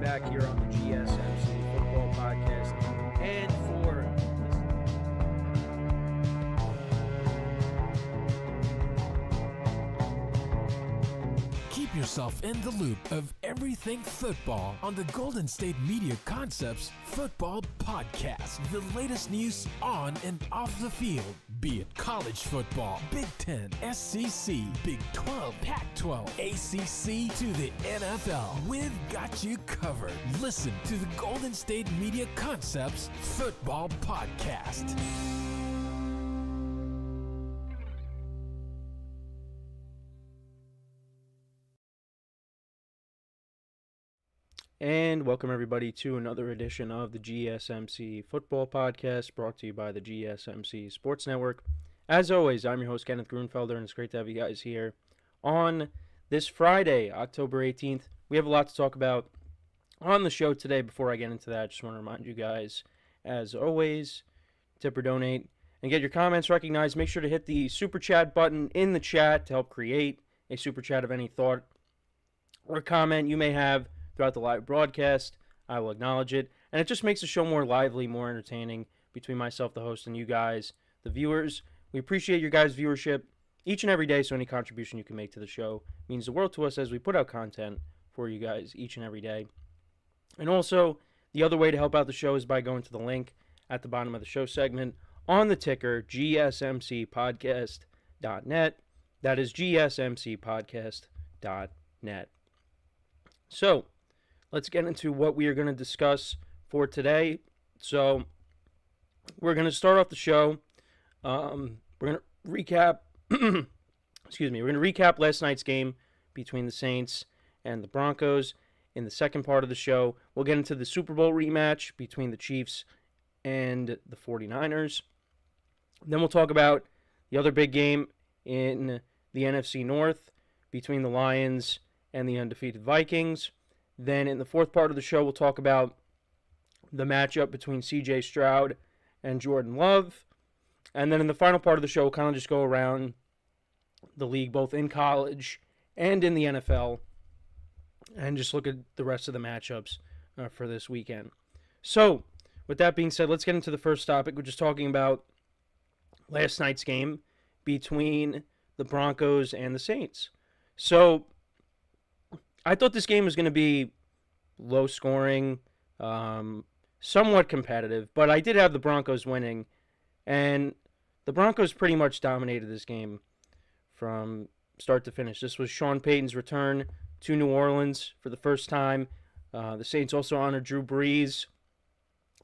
back here on the GSMC Football Podcast. And for keep yourself in the loop of everything football on the Golden State Media Concepts Football Podcast. The latest news on and off the field, be it college football, Big Ten, SEC, Big 12, Pac-12, ACC to the NFL. We've got you covered. Listen to the Golden State Media Concepts Football Podcast. And welcome everybody to another edition of the GSMC Football Podcast, brought to you by the GSMC Sports Network. As always, I'm your host, Kenneth Grunfelder, and it's great to have you guys here on this Friday, October 18th. We have a lot to talk about on the show today. Before I get into that, I just want to remind you guys, as always, tip or donate and get your comments recognized. Make sure to hit the Super Chat button in the chat to help create a Super Chat of any thought or comment you may have throughout the live broadcast. I will acknowledge it, and it just makes the show more lively, more entertaining between myself, the host, and you guys, the viewers. We appreciate your guys' viewership each and every day, so any contribution you can make to the show means the world to us as we put out content for you guys each and every day. And also, the other way to help out the show is by going to the link at the bottom of the show segment on the ticker, GSMCpodcast.net. That is GSMCpodcast.net. So, let's get into what we are going to discuss for today. So, we're going to start off the show. We're going to recap. We're going to recap last night's game between the Saints and the Broncos. In the second part of the show, we'll get into the Super Bowl rematch between the Chiefs and the 49ers. Then we'll talk about the other big game in the NFC North between the Lions and the undefeated Vikings. Then in the fourth part of the show, we'll talk about the matchup between C.J. Stroud and Jordan Love. And then in the final part of the show, we'll kind of just go around the league, both in college and in the NFL, and just look at the rest of the matchups for this weekend. So, with that being said, let's get into the first topic. We're just talking about last night's game between the Broncos and the Saints. So, I thought this game was going to be low scoring, somewhat competitive, but I did have the Broncos winning, and the Broncos pretty much dominated this game from start to finish. This was Sean Payton's return to New Orleans for the first time. The Saints also honored Drew Brees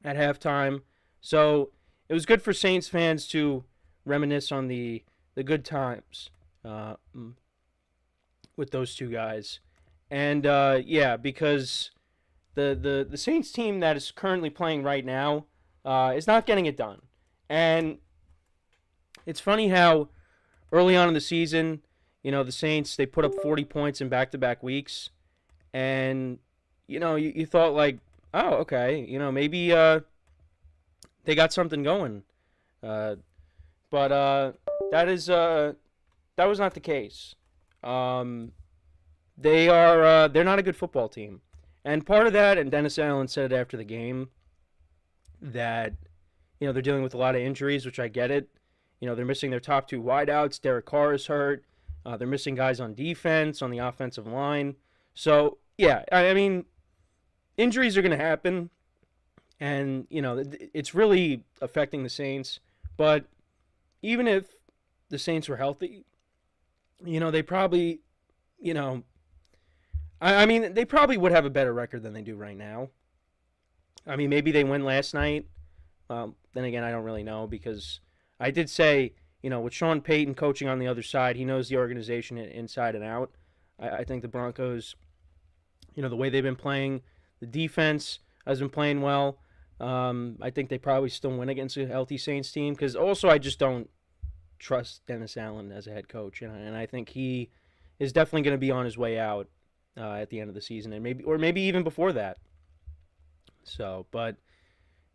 at halftime, so it was good for Saints fans to reminisce on the good times with those two guys. And, because the Saints team that is currently playing right now is not getting it done. And it's funny how early on in the season, the Saints, they put up 40 points in back-to-back weeks. And, you thought like, oh, okay, maybe they got something going. But that was not the case. They're not a good football team. And part of that, and Dennis Allen said it after the game, that, they're dealing with a lot of injuries, which I get it. They're missing their top two wideouts. Derek Carr is hurt. They're missing guys on defense, on the offensive line. So, yeah, I mean, injuries are going to happen. And, it's really affecting the Saints. But even if the Saints were healthy, they probably, they probably would have a better record than they do right now. I mean, maybe they win last night. Then again, I don't really know, because I did say, with Sean Payton coaching on the other side, he knows the organization inside and out. I think the Broncos, the way they've been playing, the defense has been playing well. I think they probably still win against a healthy Saints team, because also I just don't trust Dennis Allen as a head coach, and I think he is definitely going to be on his way out at the end of the season, and maybe even before that. So, but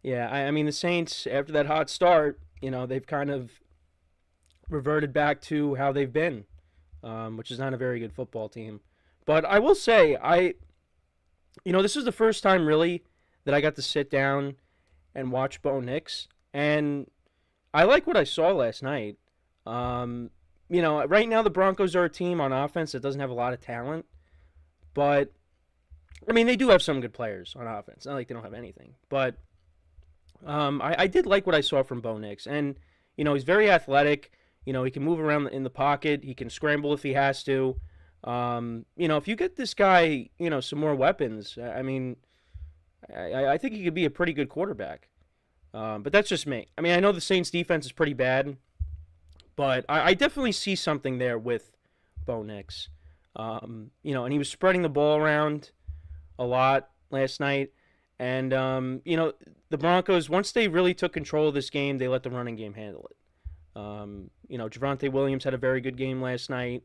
yeah, I mean, the Saints, after that hot start, they've kind of reverted back to how they've been, which is not a very good football team. But I will say, This is the first time really that I got to sit down and watch Bo Nix, and I like what I saw last night. Um, right now the Broncos are a team on offense that doesn't have a lot of talent, but I mean they do have some good players on offense. It's not like they don't have anything, but I did like what I saw from Bo Nix, and he's very athletic. He can move around in the pocket. He can scramble if he has to. If you get this guy, some more weapons, I mean, I think he could be a pretty good quarterback. But that's just me. I mean, I know the Saints defense is pretty bad, but I definitely see something there with Bo Nix. And he was spreading the ball around a lot last night. And, the Broncos, once they really took control of this game, they let the running game handle it. Javonte Williams had a very good game last night.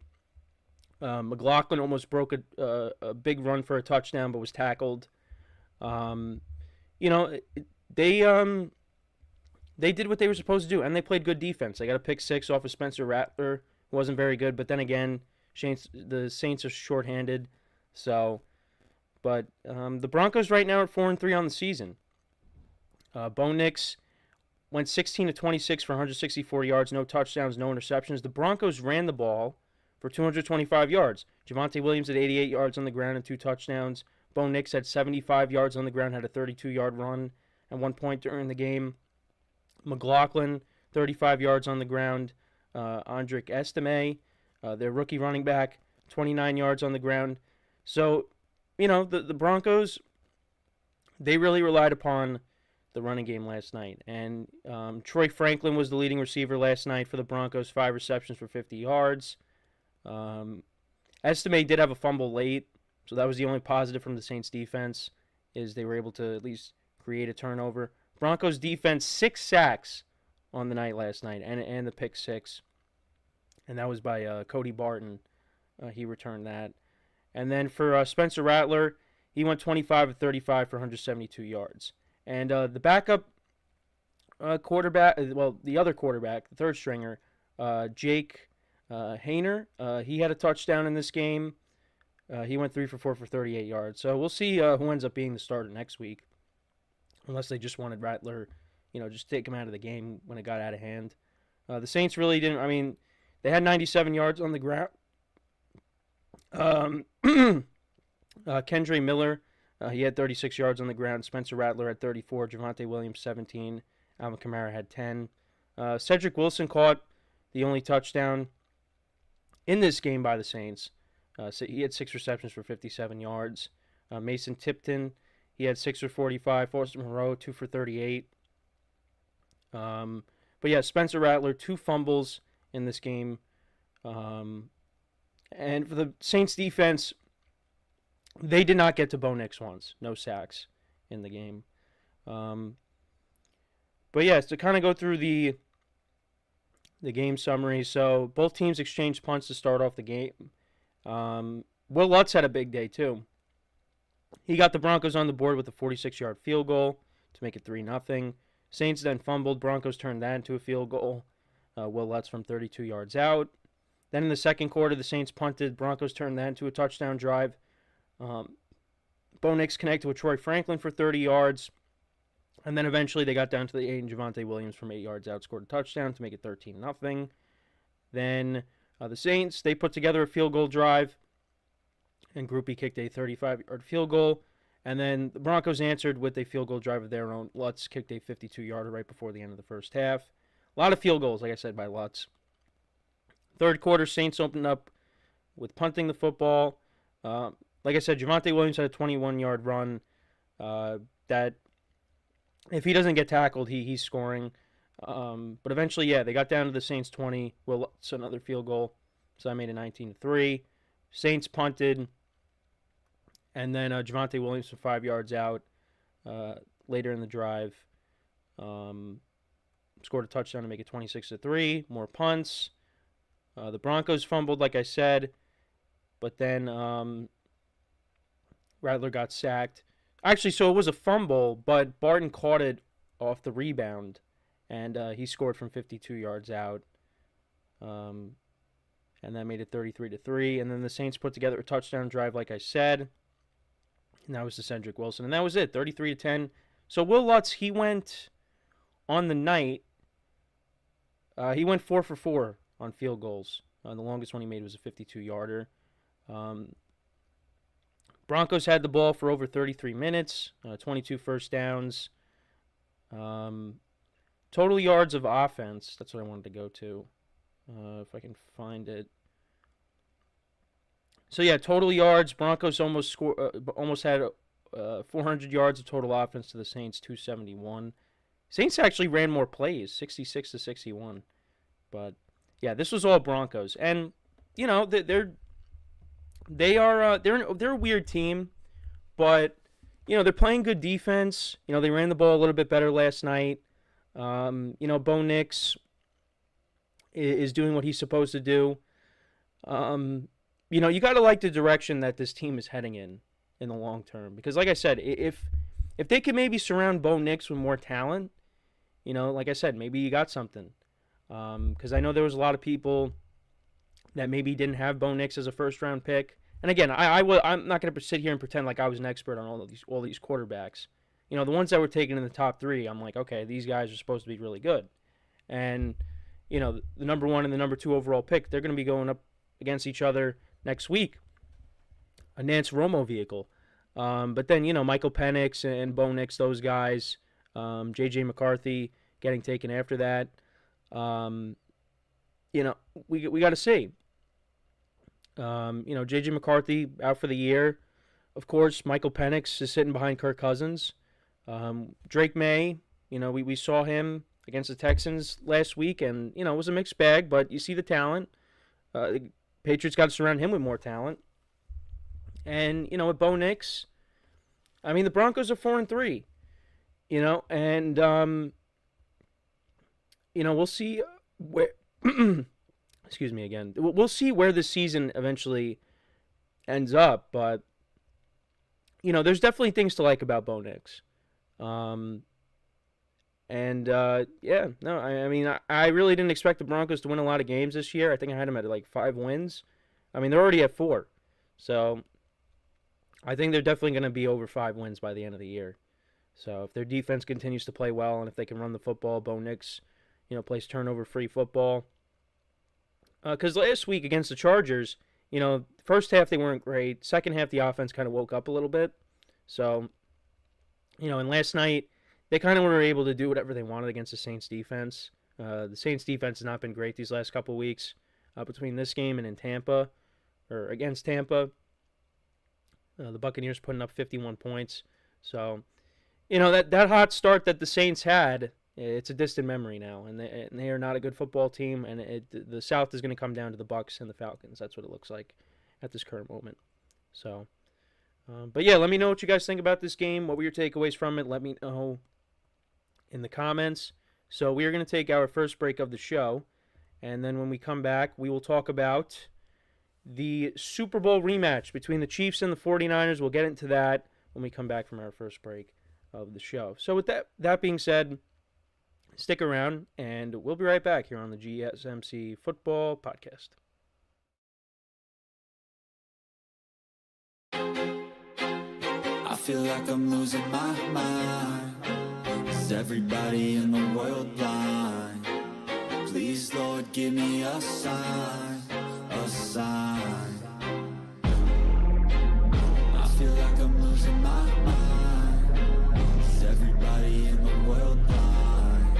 McLaughlin almost broke a big run for a touchdown, but was tackled. They did what they were supposed to do, and they played good defense. They got a pick six off of Spencer Rattler, who wasn't very good. But then again, the Saints are shorthanded. But the Broncos right now are 4-3 on the season. Bo Nix went 16 to 26 for 164 yards, no touchdowns, no interceptions. The Broncos ran the ball for 225 yards. Javonte Williams had 88 yards on the ground and 2 touchdowns. Bo Nix had 75 yards on the ground, had a 32-yard run at one point during the game. McLaughlin, 35 yards on the ground. Andrick Estime, their rookie running back, 29 yards on the ground. So, the Broncos, they really relied upon the running game last night. And Troy Franklin was the leading receiver last night for the Broncos, 5 receptions for 50 yards. Estime did have a fumble late, so that was the only positive from the Saints defense, is they were able to at least create a turnover. Broncos defense, 6 sacks on the night last night, and the pick 6. And that was by Cody Barton. He returned that. And then for Spencer Rattler, he went 25 of 35 for 172 yards. And the backup quarterback, the other quarterback, the third stringer, Jake Hayner, he had a touchdown in this game. He went 3 for 4 for 38 yards. So we'll see who ends up being the starter next week. Unless they just wanted Rattler, just take him out of the game when it got out of hand. The Saints really didn't. I mean, they had 97 yards on the ground. Kendre Miller, he had 36 yards on the ground. Spencer Rattler had 34. Javonte Williams, 17. Alvin Kamara had 10. Cedric Wilson caught the only touchdown in this game by the Saints. So he had 6 receptions for 57 yards. Mason Tipton, he had 6 for 45. Foster Moreau, 2 for 38. But yeah, Spencer Rattler, 2 fumbles in this game. And for the Saints defense, they did not get to Bo Nix once. No sacks in the game. But yes, to kind of go through the game summary. So both teams exchanged punts to start off the game. Will Lutz had a big day too. He got the Broncos on the board with a 46-yard field goal to make it 3-0. Saints then fumbled. Broncos turned that into a field goal. Will Lutz from 32 yards out. Then in the second quarter, the Saints punted. Broncos turned that into a touchdown drive. Bo Nix connected with Troy Franklin for 30 yards. And then eventually they got down to the 8, and Javonte Williams from 8 yards out scored a touchdown to make it 13-0. Then the Saints, they put together a field goal drive, and Groupie kicked a 35-yard field goal. And then the Broncos answered with a field goal drive of their own. Lutz kicked a 52-yarder right before the end of the first half. A lot of field goals, like I said, by Lutz. Third quarter, Saints opened up with punting the football. Like I said, Javonte Williams had a 21-yard run. That if he doesn't get tackled, he's scoring. But eventually, yeah, they got down to the Saints 20. Will Lutz another field goal, so I made it 19-3. Saints punted, and then Javonte Williams from 5 yards out later in the drive scored a touchdown to make it 26-3. More punts. The Broncos fumbled, like I said, but then Rattler got sacked. Actually, so it was a fumble, but Barton caught it off the rebound, and he scored from 52 yards out. And that made it 33-3. And then the Saints put together a touchdown drive, like I said. And that was to Cedric Wilson. And that was it, 33-10. So Will Lutz, he went on the night, he went 4 for 4 on field goals. The longest one he made was a 52-yarder. Broncos had the ball for over 33 minutes, 22 first downs. Total yards of offense, that's what I wanted to go to, if I can find it. So yeah, total yards, Broncos almost had 400 yards of total offense to the Saints, 271. Saints actually ran more plays, 66-61. But yeah, this was all Broncos, and you know they're a weird team, but you know they're playing good defense. You know they ran the ball a little bit better last night. You know Bo Nix is doing what he's supposed to do. You know you got to like the direction that this team is heading in the long term, because like I said, if they could maybe surround Bo Nix with more talent, you know, like I said, maybe you got something. Because I know there was a lot of people that maybe didn't have Bo Nix as a first-round pick. And again, I'm not going to sit here and pretend like I was an expert on all these quarterbacks. You know, the ones that were taken in the top 3, I'm like, okay, these guys are supposed to be really good. And, you know, the number 1 and the number 2 overall pick, they're going to be going up against each other next week. A Nance Romo vehicle. But then, you know, Michael Penix and Bo Nix, those guys, J.J. McCarthy getting taken after that. You know, we got to see. You know, J.J. McCarthy out for the year. Of course, Michael Penix is sitting behind Kirk Cousins. Drake May, you know, we saw him against the Texans last week, and, you know, it was a mixed bag, but you see the talent. The Patriots got to surround him with more talent. And, you know, with Bo Nix, I mean, the Broncos are 4-3, you know, and, you know, we'll see where, excuse me again, we'll see where the season eventually ends up, but, you know, there's definitely things to like about Bo Nix. Yeah, no, I mean, I really didn't expect the Broncos to win a lot of games this year. I think I had them at like 5 wins. I mean, they're already at 4. So I think they're definitely going to be over 5 wins by the end of the year. So if their defense continues to play well and if they can run the football, Bo Nix, you know, plays turnover-free football. Because last week against the Chargers, you know, first half they weren't great. Second half the offense kind of woke up a little bit. So, you know, and last night they kind of were able to do whatever they wanted against the Saints defense. The Saints defense has not been great these last couple weeks. Between this game and in Tampa, or against Tampa, the Buccaneers putting up 51 points. So, you know, that hot start that the Saints had, it's a distant memory now, and they are not a good football team, and the South is going to come down to the Bucs and the Falcons. That's what it looks like at this current moment. So, but yeah, let me know what you guys think about this game. What were your takeaways from it? Let me know in the comments. So we are going to take our first break of the show, and then when we come back, we will talk about the Super Bowl rematch between the Chiefs and the 49ers. We'll get into that when we come back from our first break of the show. So with that being said, stick around, and we'll be right back here on the GSMC Football Podcast. I feel like I'm losing my mind. Is everybody in the world blind? Please, Lord, give me a sign, a sign. I feel like I'm losing my mind. Is everybody in the world blind?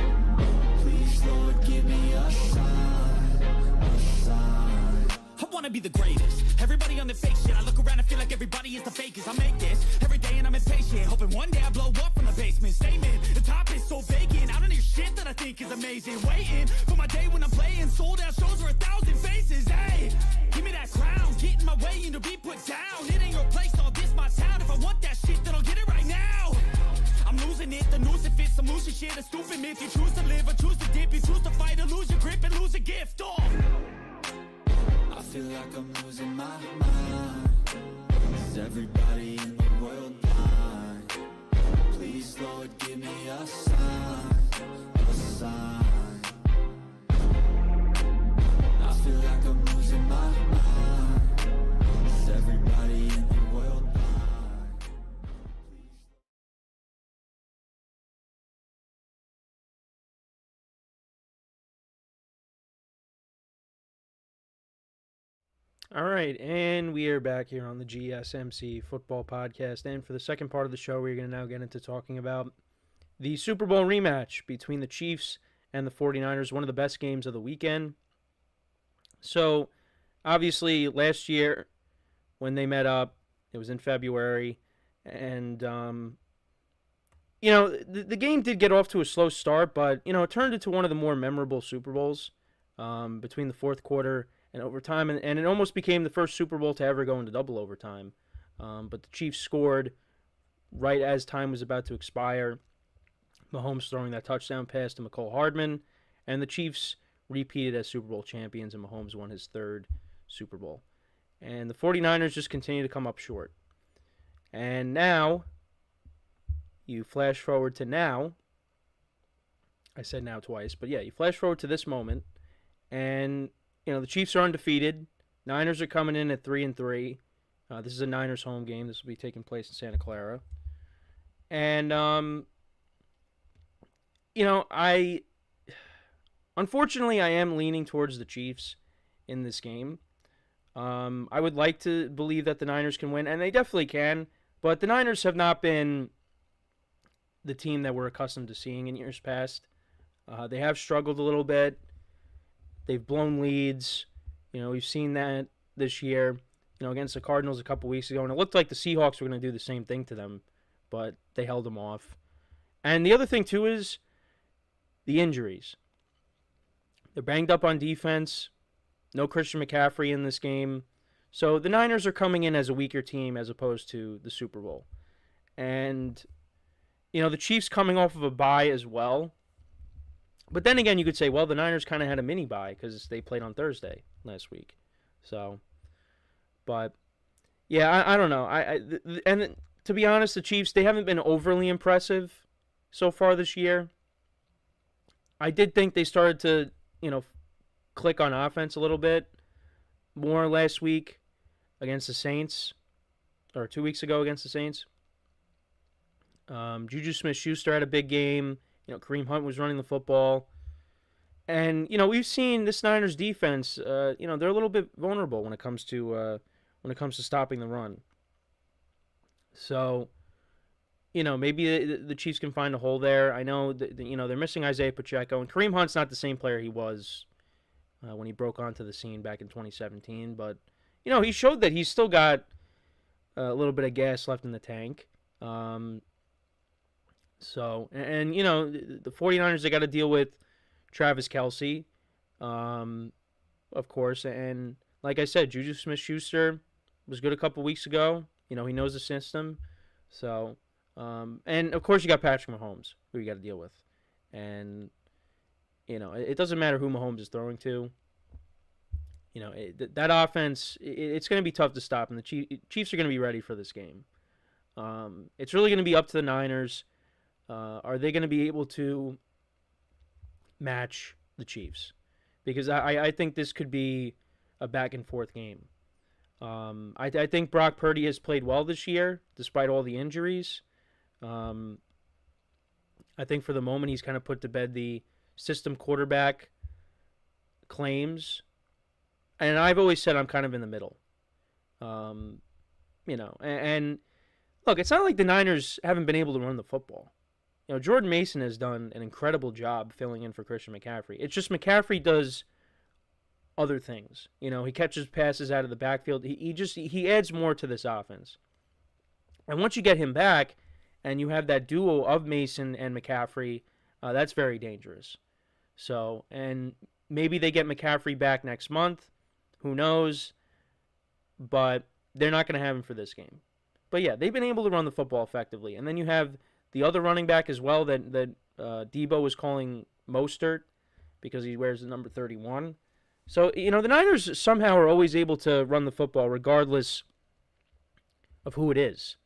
Please, Lord, give me a sign, a sign. I wanna be the greatest. Everybody on the fake shit. I look around and feel like everybody is the fakest. I make this every day and I'm impatient, hoping one day I blow up from the basement. Statement, the top is so vacant. I don't hear shit that I think is amazing. Waiting for my day when I'm playing sold out shows for 1,000 faces. Hey, give me that crown, get in my way and to be put down. It ain't your place, all this my town. If I want that shit, then I'll get it right now. I'm losing it, the noose it fits, some losing shit, a stupid myth. You choose to live or choose to dip, you choose to fight or lose your grip and lose a gift. Oh, I feel like I'm losing my mind. Is everybody in the world blind? Please, Lord, give me a sign, a sign. I feel like I'm losing my mind. Is everybody in the world blind? All right, and we are back here on the GSMC Football Podcast. And for the second part of the show, we're going to now get into talking about the Super Bowl rematch between the Chiefs and the 49ers, one of the best games of the weekend. So, obviously, last year when they met up, it was in February, and, the game did get off to a slow start, but, it turned into one of the more memorable Super Bowls between the fourth quarter and overtime, and it almost became the first Super Bowl to ever go into double overtime. But the Chiefs scored right as time was about to expire. Mahomes throwing that touchdown pass to McCole Hardman, and the Chiefs repeated as Super Bowl champions, and Mahomes won his third Super Bowl. And the 49ers just continue to come up short. And now, you flash forward to now. I said now twice, but yeah, you flash forward to this moment, and the Chiefs are undefeated. Niners are coming in at 3-3. This is a Niners home game. This will be taking place in Santa Clara. And, unfortunately, I am leaning towards the Chiefs in this game. I would like to believe that the Niners can win, and they definitely can. But the Niners have not been the team that we're accustomed to seeing in years past. They have struggled a little bit. They've blown leads. We've seen that this year, against the Cardinals a couple weeks ago. And it looked like the Seahawks were going to do the same thing to them, but they held them off. And the other thing, too, is the injuries. They're banged up on defense. No Christian McCaffrey in this game. So the Niners are coming in as a weaker team as opposed to the Super Bowl. And, the Chiefs coming off of a bye as well. But then again, you could say, well, the Niners kind of had a mini bye because they played on Thursday last week. So, but yeah, I don't know. And to be honest, the Chiefs, they haven't been overly impressive so far this year. I did think they started to, click on offense a little bit more last week against the Saints, or 2 weeks ago against the Saints. Juju Smith-Schuster had a big game. Kareem Hunt was running the football. And, we've seen this Niners defense, they're a little bit vulnerable when it comes to stopping the run. So, maybe the Chiefs can find a hole there. I know that, they're missing Isaiah Pacheco, and Kareem Hunt's not the same player he was when he broke onto the scene back in 2017. But, he showed that he's still got a little bit of gas left in the tank. The 49ers, they got to deal with Travis Kelce, of course. And like I said, Juju Smith-Schuster was good a couple weeks ago. He knows the system. So, and of course you got Patrick Mahomes, who you got to deal with. And, it doesn't matter who Mahomes is throwing to. That offense, it's going to be tough to stop. And the Chiefs are going to be ready for this game. It's really going to be up to the Niners. Are they going to be able to match the Chiefs? Because I think this could be a back-and-forth game. I think Brock Purdy has played well this year, despite all the injuries. I think for the moment he's kind of put to bed the system quarterback claims. And I've always said I'm kind of in the middle. And look, it's not like the Niners haven't been able to run the football. Jordan Mason has done an incredible job filling in for Christian McCaffrey. It's just McCaffrey does other things. He catches passes out of the backfield. He adds more to this offense. And once you get him back and you have that duo of Mason and McCaffrey, that's very dangerous. So, and maybe they get McCaffrey back next month. Who knows? But they're not going to have him for this game. But yeah, they've been able to run the football effectively. And then you have the other running back as well that Debo was calling Mostert because he wears the number 31. So, the Niners somehow are always able to run the football regardless of who it is.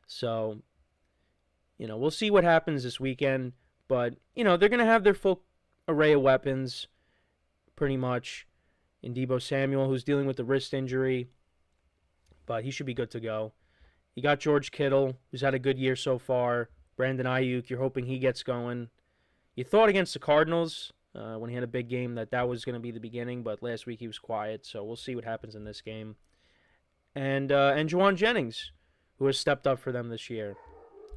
So, we'll see what happens this weekend. But, they're going to have their full array of weapons pretty much in Deebo Samuel, who's dealing with the wrist injury. But he should be good to go. You got George Kittle, who's had a good year so far. Brandon Ayuk, you're hoping he gets going. You thought against the Cardinals when he had a big game that was going to be the beginning, but last week he was quiet, so we'll see what happens in this game. And Juwan Jennings, who has stepped up for them this year,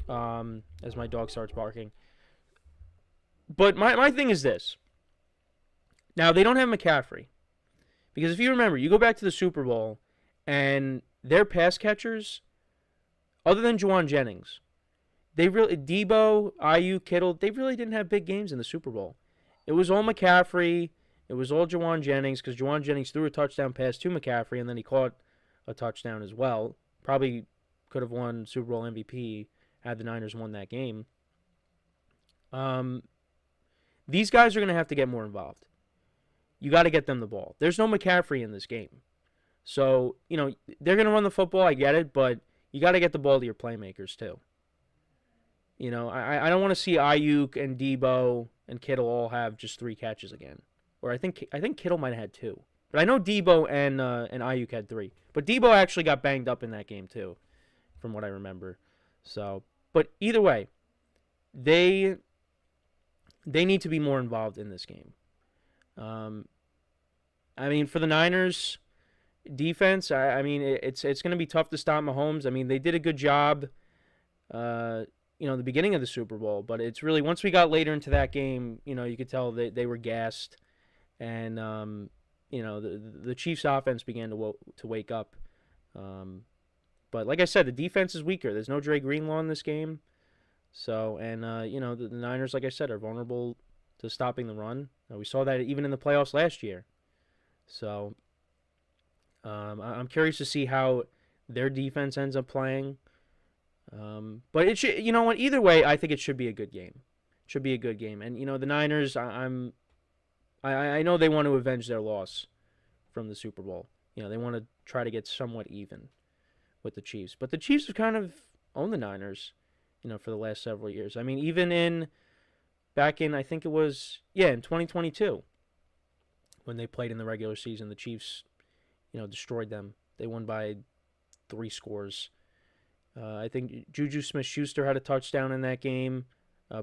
as my dog starts barking. But my thing is this. Now, they don't have McCaffrey. Because if you remember, you go back to the Super Bowl, and their pass catchers, other than Juwan Jennings, Debo, Ayuk, Kittle, they really didn't have big games in the Super Bowl. It was all McCaffrey. It was all Juwan Jennings, because Juwan Jennings threw a touchdown pass to McCaffrey, and then he caught a touchdown as well. Probably could have won Super Bowl MVP had the Niners won that game. These guys are going to have to get more involved. You got to get them the ball. There's no McCaffrey in this game. So, they're going to run the football, I get it, but you got to get the ball to your playmakers too. I don't want to see Ayuk and Debo and Kittle all have just 3 catches again. Or I think Kittle might have had 2. But I know Debo and Ayuk had 3. But Debo actually got banged up in that game too, from what I remember. So, but either way, they need to be more involved in this game. For the Niners defense, it's going to be tough to stop Mahomes. They did a good job, the beginning of the Super Bowl, but it's really, once we got later into that game, you could tell they were gassed, and, the Chiefs offense began to wake up. But like I said, the defense is weaker. There's no Dre Greenlaw in this game. So, and, the Niners, like I said, are vulnerable to stopping the run. We saw that even in the playoffs last year. So, I'm curious to see how their defense ends up playing. But it should, either way, I think it should be a good game. It should be a good game. And, the Niners, I know they want to avenge their loss from the Super Bowl. They want to try to get somewhat even with the Chiefs. But the Chiefs have kind of owned the Niners, for the last several years. Even back in, I think it was, in 2022, when they played in the regular season, the Chiefs, destroyed them. They won by 3 scores. I think Juju Smith-Schuster had a touchdown in that game.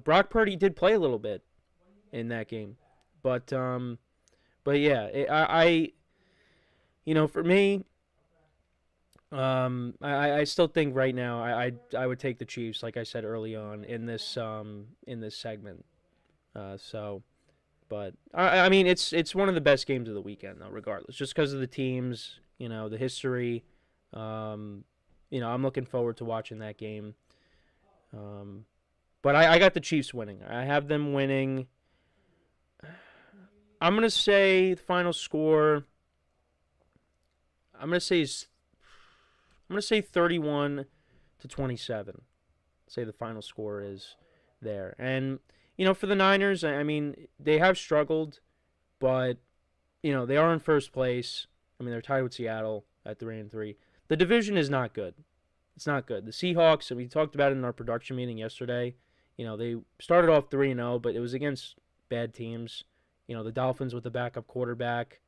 Brock Purdy did play a little bit in that game. But yeah, for me, I still think right now I would take the Chiefs, like I said early on in this segment. But it's one of the best games of the weekend though, regardless, just because of the teams, the history. I'm looking forward to watching that game. But I got the Chiefs winning. I have them winning. I'm gonna say the final score. I'm gonna say 31-27. Say the final score is there. And for the Niners, they have struggled, but they are in first place. They're tied with Seattle at 3-3. The division is not good. It's not good. The Seahawks, we talked about it in our production meeting yesterday. They started off 3-0, but it was against bad teams. The Dolphins with the backup quarterback,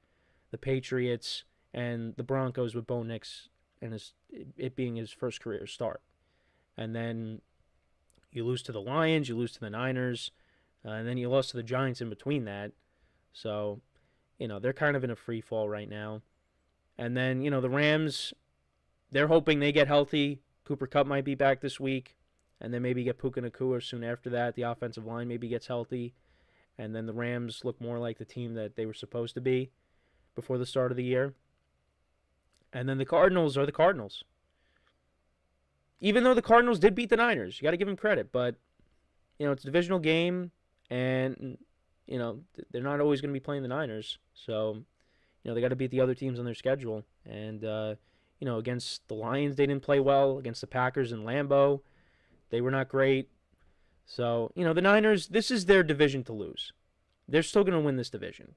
the Patriots, and the Broncos with Bo Nix and it being his first career start. And then you lose to the Lions, you lose to the Niners, and then you lost to the Giants in between that. So, they're kind of in a free fall right now. And then, the Rams, they're hoping they get healthy. Cooper Kupp might be back this week. And then maybe get Puka Nacua soon after that. The offensive line maybe gets healthy. And then the Rams look more like the team that they were supposed to be before the start of the year. And then the Cardinals are the Cardinals. Even though the Cardinals did beat the Niners, you got to give them credit. But, it's a divisional game, and, they're not always going to be playing the Niners. So, they got to beat the other teams on their schedule. And, against the Lions, they didn't play well. Against the Packers in Lambeau, they were not great. So, the Niners, this is their division to lose. They're still going to win this division.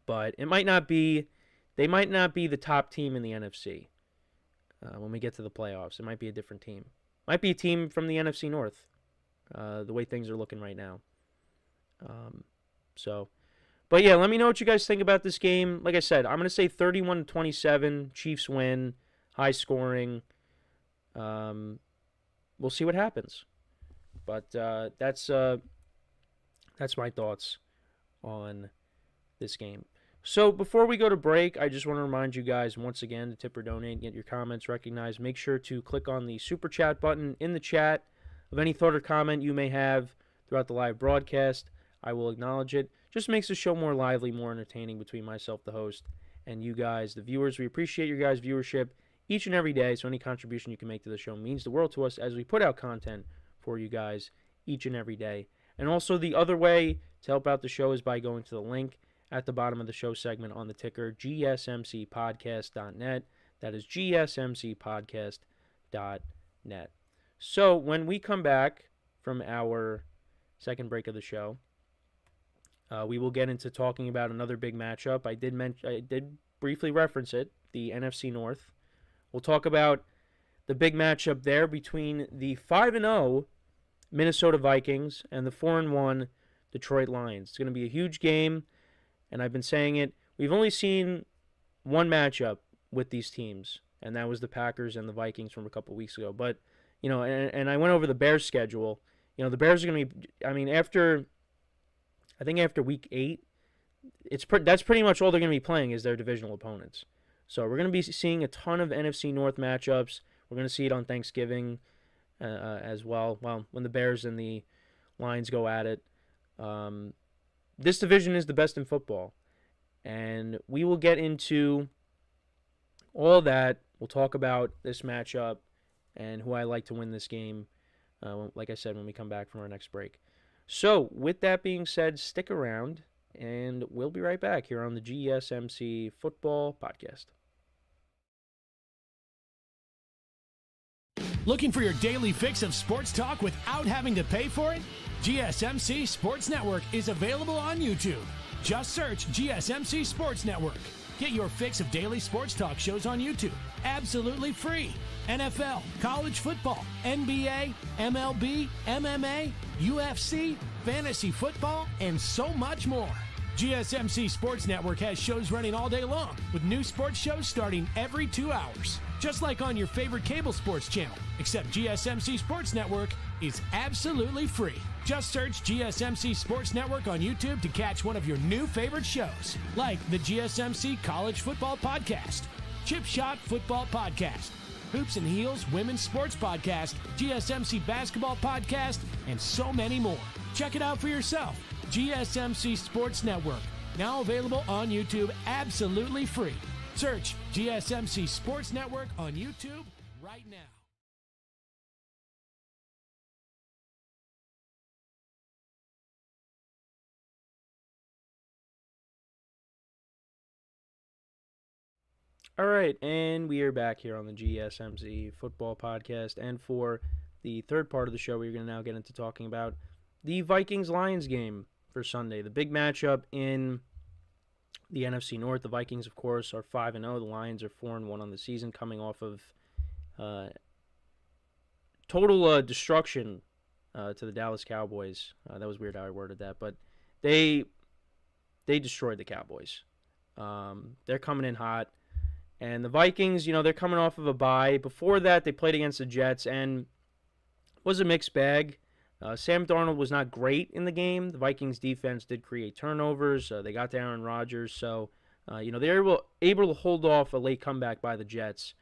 But they might not be the top team in the NFC when we get to the playoffs. It might be a different team. Might be a team from the NFC North, the way things are looking right now. But yeah, let me know what you guys think about this game. Like I said, I'm going to say 31-27, Chiefs win, high scoring. We'll see what happens. But that's my thoughts on this game. So before we go to break, I just want to remind you guys once again to tip or donate, get your comments recognized. Make sure to click on the super chat button in the chat of any thought or comment you may have throughout the live broadcast. I will acknowledge it. Just makes the show more lively, more entertaining between myself, the host, and you guys, the viewers. We appreciate your guys' viewership each and every day, so any contribution you can make to the show means the world to us as we put out content for you guys each and every day. And also the other way to help out the show is by going to the link at the bottom of the show segment on the ticker, GSMCpodcast.net. That is GSMCpodcast.net. So when we come back from our second break of the show, we will get into talking about another big matchup. I did briefly reference it, the NFC North. We'll talk about the big matchup there between the 5-0 Minnesota Vikings and the 4-1 Detroit Lions. It's going to be a huge game, and I've been saying it. We've only seen one matchup with these teams, and that was the Packers and the Vikings from a couple weeks ago. But, and I went over the Bears' schedule. The Bears are going to be, after week 8, that's pretty much all they're going to be playing is their divisional opponents. So we're going to be seeing a ton of NFC North matchups. We're going to see it on Thanksgiving as well. Well, when the Bears and the Lions go at it. This division is the best in football. And we will get into all that. We'll talk about this matchup and who I like to win this game, like I said, when we come back from our next break. So, with that being said, stick around, and we'll be right back here on the GSMC Football Podcast. Looking for your daily fix of sports talk without having to pay for it? GSMC Sports Network is available on YouTube. Just search GSMC Sports Network. Get your fix of daily sports talk shows on YouTube, absolutely free. NFL, college football, NBA, MLB, MMA, UFC, fantasy football, and so much more. GSMC Sports Network has shows running all day long, with new sports shows starting every 2 hours. Just like on your favorite cable sports channel, except GSMC Sports Network is absolutely free. Just search GSMC Sports Network on YouTube to catch one of your new favorite shows, like the GSMC College Football Podcast, Chip Shot Football Podcast, Hoops and Heels Women's Sports Podcast, GSMC Basketball Podcast, and so many more. Check it out for yourself. GSMC Sports Network, now available on YouTube absolutely free. Search GSMC Sports Network on YouTube right now. All right, and we are back here on the GSMC Football Podcast. And for the third part of the show, we're going to now get into talking about the Vikings-Lions game for Sunday. The big matchup in the NFC North. The Vikings, of course, are 5-0. The Lions are 4-1 on the season, coming off of total destruction to the Dallas Cowboys. That was weird how I worded that, but they destroyed the Cowboys. They're coming in hot. And the Vikings, they're coming off of a bye. Before that, they played against the Jets, and it was a mixed bag. Sam Darnold was not great in the game. The Vikings defense did create turnovers. They got to Aaron Rodgers. So, they were able to hold off a late comeback by the Jets.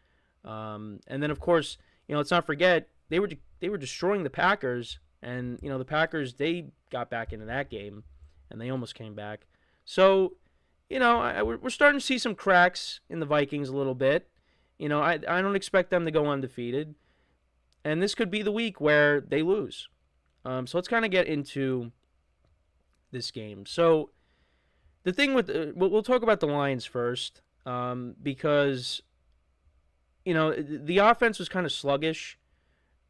And then, of course, let's not forget, they were destroying the Packers. And, the Packers, they got back into that game, and they almost came back. So, we're starting to see some cracks in the Vikings a little bit. I don't expect them to go undefeated. And this could be the week where they lose. So let's kind of get into this game. So the thing with we'll talk about the Lions first, because the offense was kind of sluggish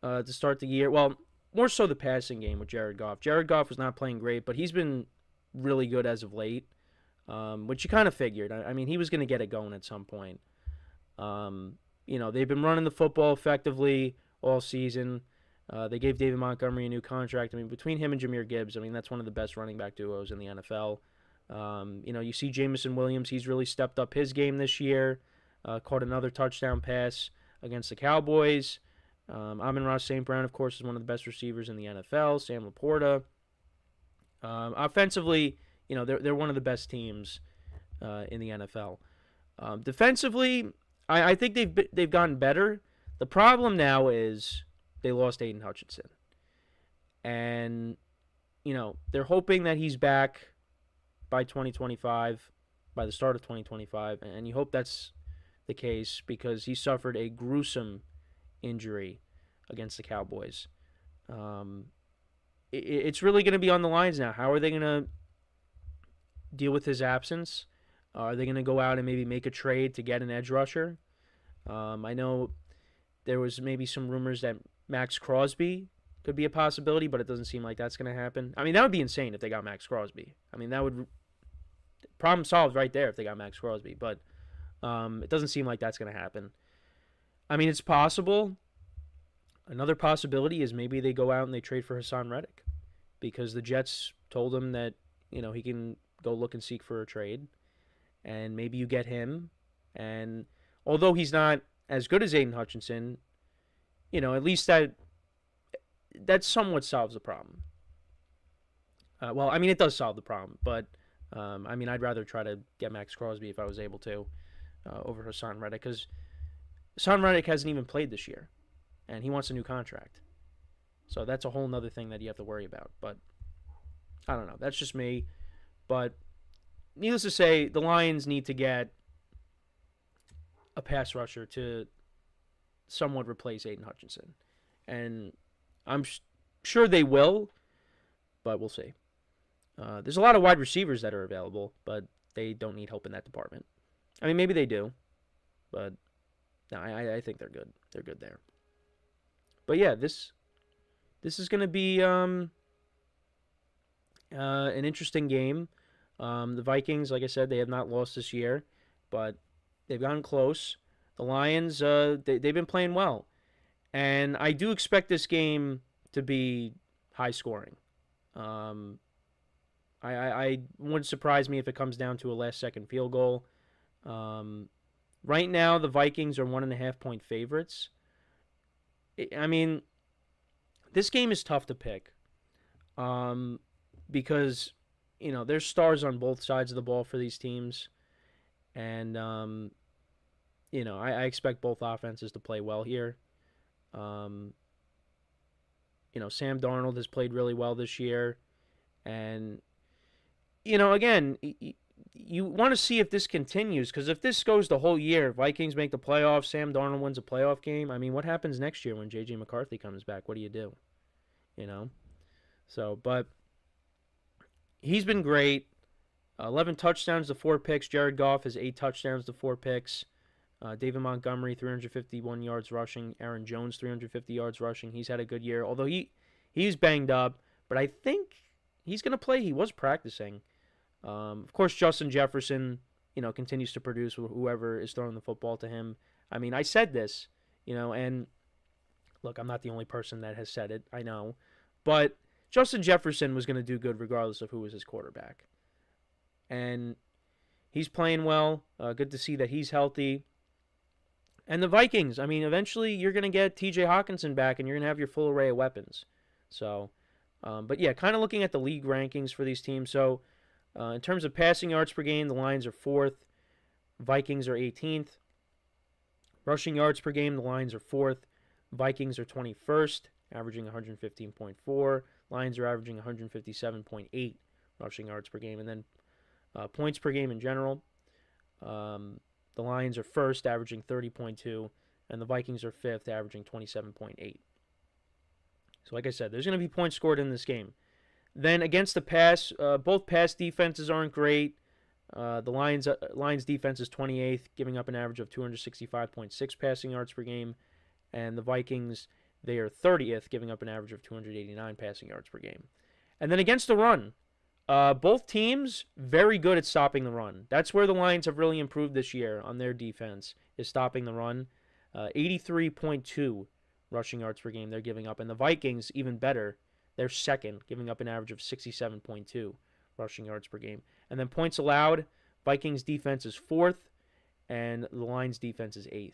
to start the year. Well, more so the passing game with Jared Goff. Jared Goff was not playing great, but he's been really good as of late, which you kind of figured. I mean, he was going to get it going at some point. They've been running the football effectively all season. They gave David Montgomery a new contract. I mean, between him and Jahmyr Gibbs, that's one of the best running back duos in the NFL. You see Jamison Williams, he's really stepped up his game this year. Caught another touchdown pass against the Cowboys. Amon-Ra St. Brown, of course, is one of the best receivers in the NFL. Sam Laporta. Offensively, they're one of the best teams in the NFL. Defensively, I think they've gotten better. The problem now is they lost Aiden Hutchinson, and they're hoping that he's back by 2025, by the start of 2025, and you hope that's the case because he suffered a gruesome injury against the Cowboys. It's really going to be on the Lions now. How are they going to deal with his absence? Are they going to go out and maybe make a trade to get an edge rusher? I know there was maybe some rumors that Max Crosby could be a possibility, but it doesn't seem like that's going to happen. I mean, that would be insane if they got Max Crosby. I mean, that would problem solved right there if they got Max Crosby, but it doesn't seem like that's going to happen. I mean, it's possible. Another possibility is maybe they go out and they trade for Hassan Reddick because the Jets told him that, he can go look and seek for a trade, and maybe you get him. And although he's not as good as Aiden Hutchinson, at least that somewhat solves the problem. Well, I mean, it does solve the problem, but I'd rather try to get Max Crosby if I was able to over Hassan Reddick because Hassan Reddick hasn't even played this year, and he wants a new contract. So that's a whole nother thing that you have to worry about. But I don't know. That's just me. But needless to say, the Lions need to get a pass rusher to somewhat replace Aiden Hutchinson. And I'm sure they will, but we'll see. There's a lot of wide receivers that are available, but they don't need help in that department. I mean, maybe they do, but no, I think they're good. They're good there. But yeah, this is going to be an interesting game. The Vikings, like I said, they have not lost this year, but they've gotten close. The Lions, they've been playing well. And I do expect this game to be high scoring. I wouldn't surprise me if it comes down to a last-second field goal. Right now, the Vikings are 1.5-point favorites. I mean, this game is tough to pick because, there's stars on both sides of the ball for these teams. And, I expect both offenses to play well here. Sam Darnold has played really well this year. And, again, you want to see if this continues, because if this goes the whole year, Vikings make the playoffs, Sam Darnold wins a playoff game, I mean, what happens next year when J.J. McCarthy comes back? What do you do? So, but he's been great. 11 touchdowns to 4 picks. Jared Goff has 8 touchdowns to 4 picks. David Montgomery, 351 yards rushing. Aaron Jones, 350 yards rushing. He's had a good year, although he's banged up, but I think he's going to play. He was practicing. Of course, Justin Jefferson, continues to produce whoever is throwing the football to him. I mean, I said this, and look, I'm not the only person that has said it. I know. But Justin Jefferson was going to do good regardless of who was his quarterback. And he's playing well. Good to see that he's healthy. And the Vikings, I mean, eventually you're going to get TJ Hawkinson back and you're going to have your full array of weapons. So, but yeah, kind of looking at the league rankings for these teams. So, in terms of passing yards per game, the Lions are 4th. Vikings are 18th. Rushing yards per game, the Lions are 4th. Vikings are 21st, averaging 115.4. Lions are averaging 157.8 rushing yards per game. And then points per game in general, the Lions are 1st, averaging 30.2. And the Vikings are 5th, averaging 27.8. So like I said, there's going to be points scored in this game. Then against the pass, both pass defenses aren't great. The Lions defense is 28th, giving up an average of 265.6 passing yards per game. And the Vikings, they are 30th, giving up an average of 289 passing yards per game. And then against the run, both teams very good at stopping the run. That's where the Lions have really improved this year on their defense, is stopping the run. 83.2 rushing yards per game they're giving up. And the Vikings, even better, they're 2nd, giving up an average of 67.2 rushing yards per game. And then points allowed, Vikings defense is 4th, and the Lions defense is 8th.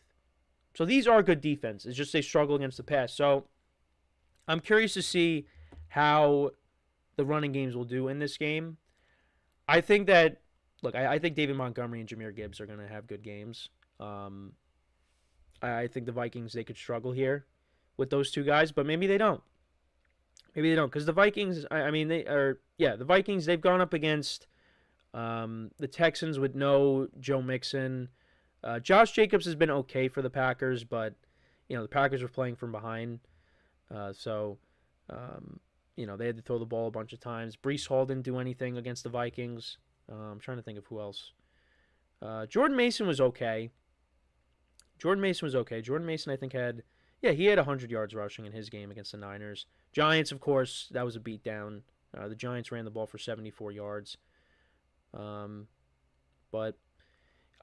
So these are good defense. It's just they struggle against the pass. So I'm curious to see how the running games will do in this game. I think that, look, I think David Montgomery and Jahmyr Gibbs are going to have good games. I think the Vikings, they could struggle here with those two guys, but maybe they don't. Maybe they don't, because the Vikings, the Vikings, they've gone up against the Texans with no Joe Mixon. Josh Jacobs has been okay for the Packers, but, the Packers were playing from behind. So they had to throw the ball a bunch of times. Breece Hall didn't do anything against the Vikings. I'm trying to think of who else. Jordan Mason was okay. Jordan Mason, I think, he had 100 yards rushing in his game against the Niners. Giants, of course, that was a beatdown. The Giants ran the ball for 74 yards. But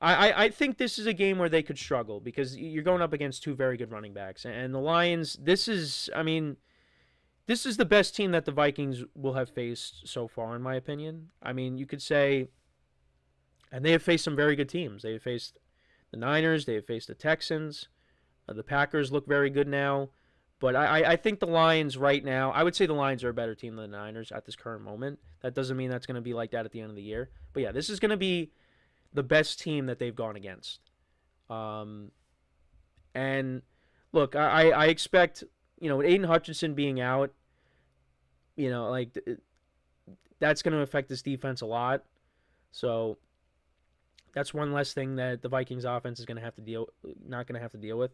I think this is a game where they could struggle because you're going up against two very good running backs. And the Lions, this is the best team that the Vikings will have faced so far, in my opinion. I mean, you could say, and they have faced some very good teams. They have faced the Niners. They have faced the Texans. The Packers look very good now. But I think the Lions right now, I would say the Lions are a better team than the Niners at this current moment. That doesn't mean that's going to be like that at the end of the year. But yeah, this is going to be the best team that they've gone against. And look, I expect, with Aiden Hutchinson being out, that's going to affect this defense a lot. So that's one less thing that the Vikings offense is not going to have to deal with.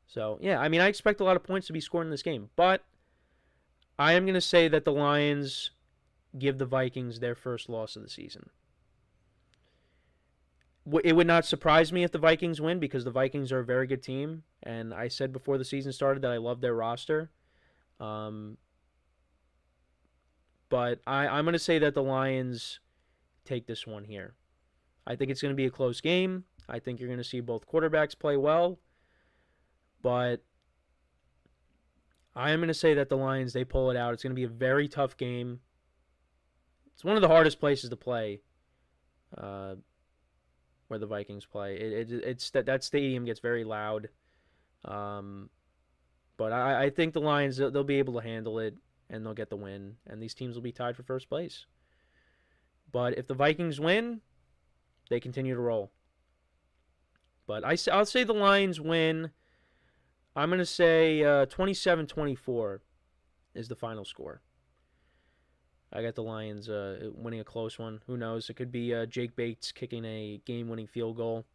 So, yeah, I expect a lot of points to be scored in this game. But I am going to say that the Lions give the Vikings their first loss of the season. It would not surprise me if the Vikings win because the Vikings are a very good team. And I said before the season started that I love their roster. But I'm going to say that the Lions take this one here. I think it's going to be a close game. I think you're going to see both quarterbacks play well. But I am going to say that the Lions, they pull it out. It's going to be a very tough game. It's one of the hardest places to play where the Vikings play. It's that stadium gets very loud. But I think the Lions, they'll be able to handle it, and they'll get the win. And these teams will be tied for first place. But if the Vikings win, they continue to roll. But I'll say the Lions win. I'm going to say 27-24 is the final score. I got the Lions winning a close one. Who knows? It could be Jake Bates kicking a game-winning field goal.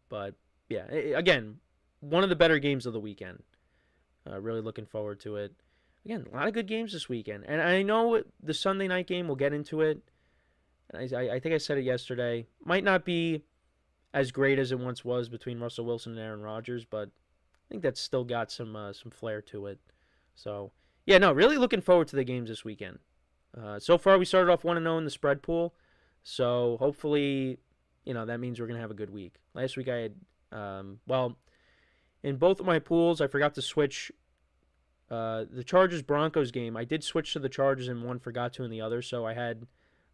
But, yeah, again, one of the better games of the weekend. Really looking forward to it. Again, a lot of good games this weekend. And I know the Sunday night game, we'll get into it. And I think I said it yesterday. Might not be as great as it once was between Russell Wilson and Aaron Rodgers, but I think that's still got some flair to it. So, yeah, no, really looking forward to the games this weekend. So far, we started off 1-0 in the spread pool, so hopefully, that means we're going to have a good week. Last week I had, in both of my pools, I forgot to switch the Chargers-Broncos game. I did switch to the Chargers in one, forgot to in the other, so I had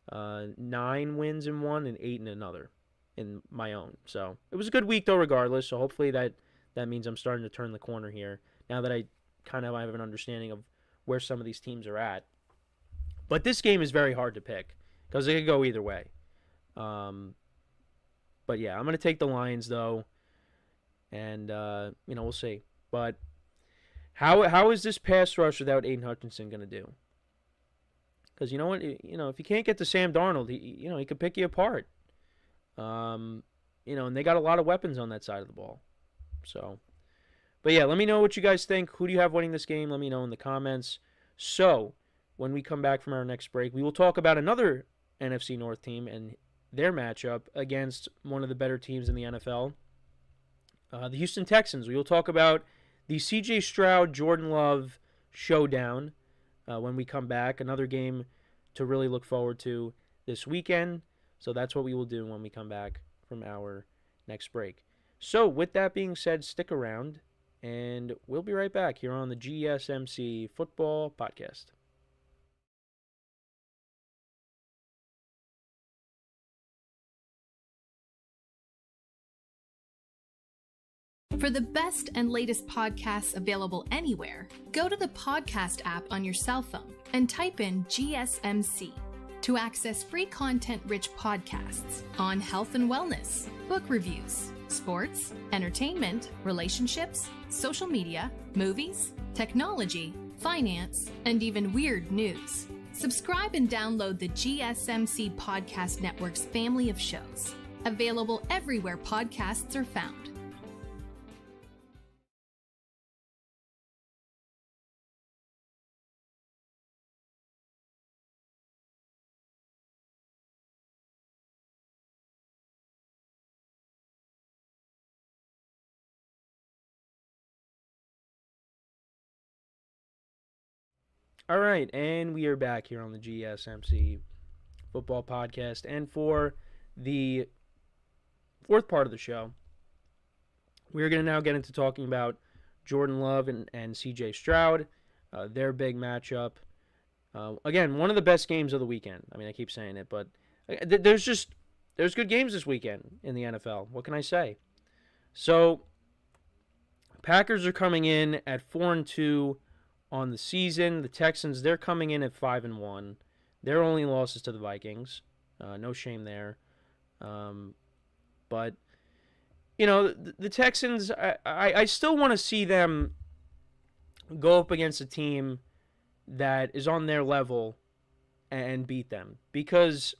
9 wins in one and 8 in another. In my own. So it was a good week though regardless, so hopefully that means I'm starting to turn the corner here now that I kind of have an understanding of where some of these teams are at. But this game is very hard to pick because it could go either way. But yeah, I'm going to take the Lions though, and we'll see. But how is this pass rush without Aiden Hutchinson going to do? Because you know what, if you can't get to Sam Darnold, he could pick you apart. And they got a lot of weapons on that side of the ball. So, but yeah, let me know what you guys think. Who do you have winning this game? Let me know in the comments. So, when we come back from our next break, we will talk about another NFC North team and their matchup against one of the better teams in the NFL, the Houston Texans. We will talk about the C.J. Stroud, Jordan Love showdown when we come back. Another game to really look forward to this weekend. So that's what we will do when we come back from our next break. So with that being said, stick around, and we'll be right back here on the GSMC Football Podcast. For the best and latest podcasts available anywhere, go to the podcast app on your cell phone and type in GSMC. to access free content-rich podcasts on health and wellness, book reviews, sports, entertainment, relationships, social media, movies, technology, finance, and even weird news. Subscribe and download the GSMC Podcast Network's family of shows, available everywhere podcasts are found. All right, and we are back here on the GSMC Football Podcast. And for the fourth part of the show, we're going to now get into talking about Jordan Love and CJ Stroud, their big matchup. Again, one of the best games of the weekend. I mean, I keep saying it, but there's good games this weekend in the NFL. What can I say? So, Packers are coming in at 4-2 on the season. The Texans, they're coming in at 5-1. Their only losses to the Vikings. No shame there. But, you know, the Texans, I still want to see them go up against a team that is on their level and beat them, because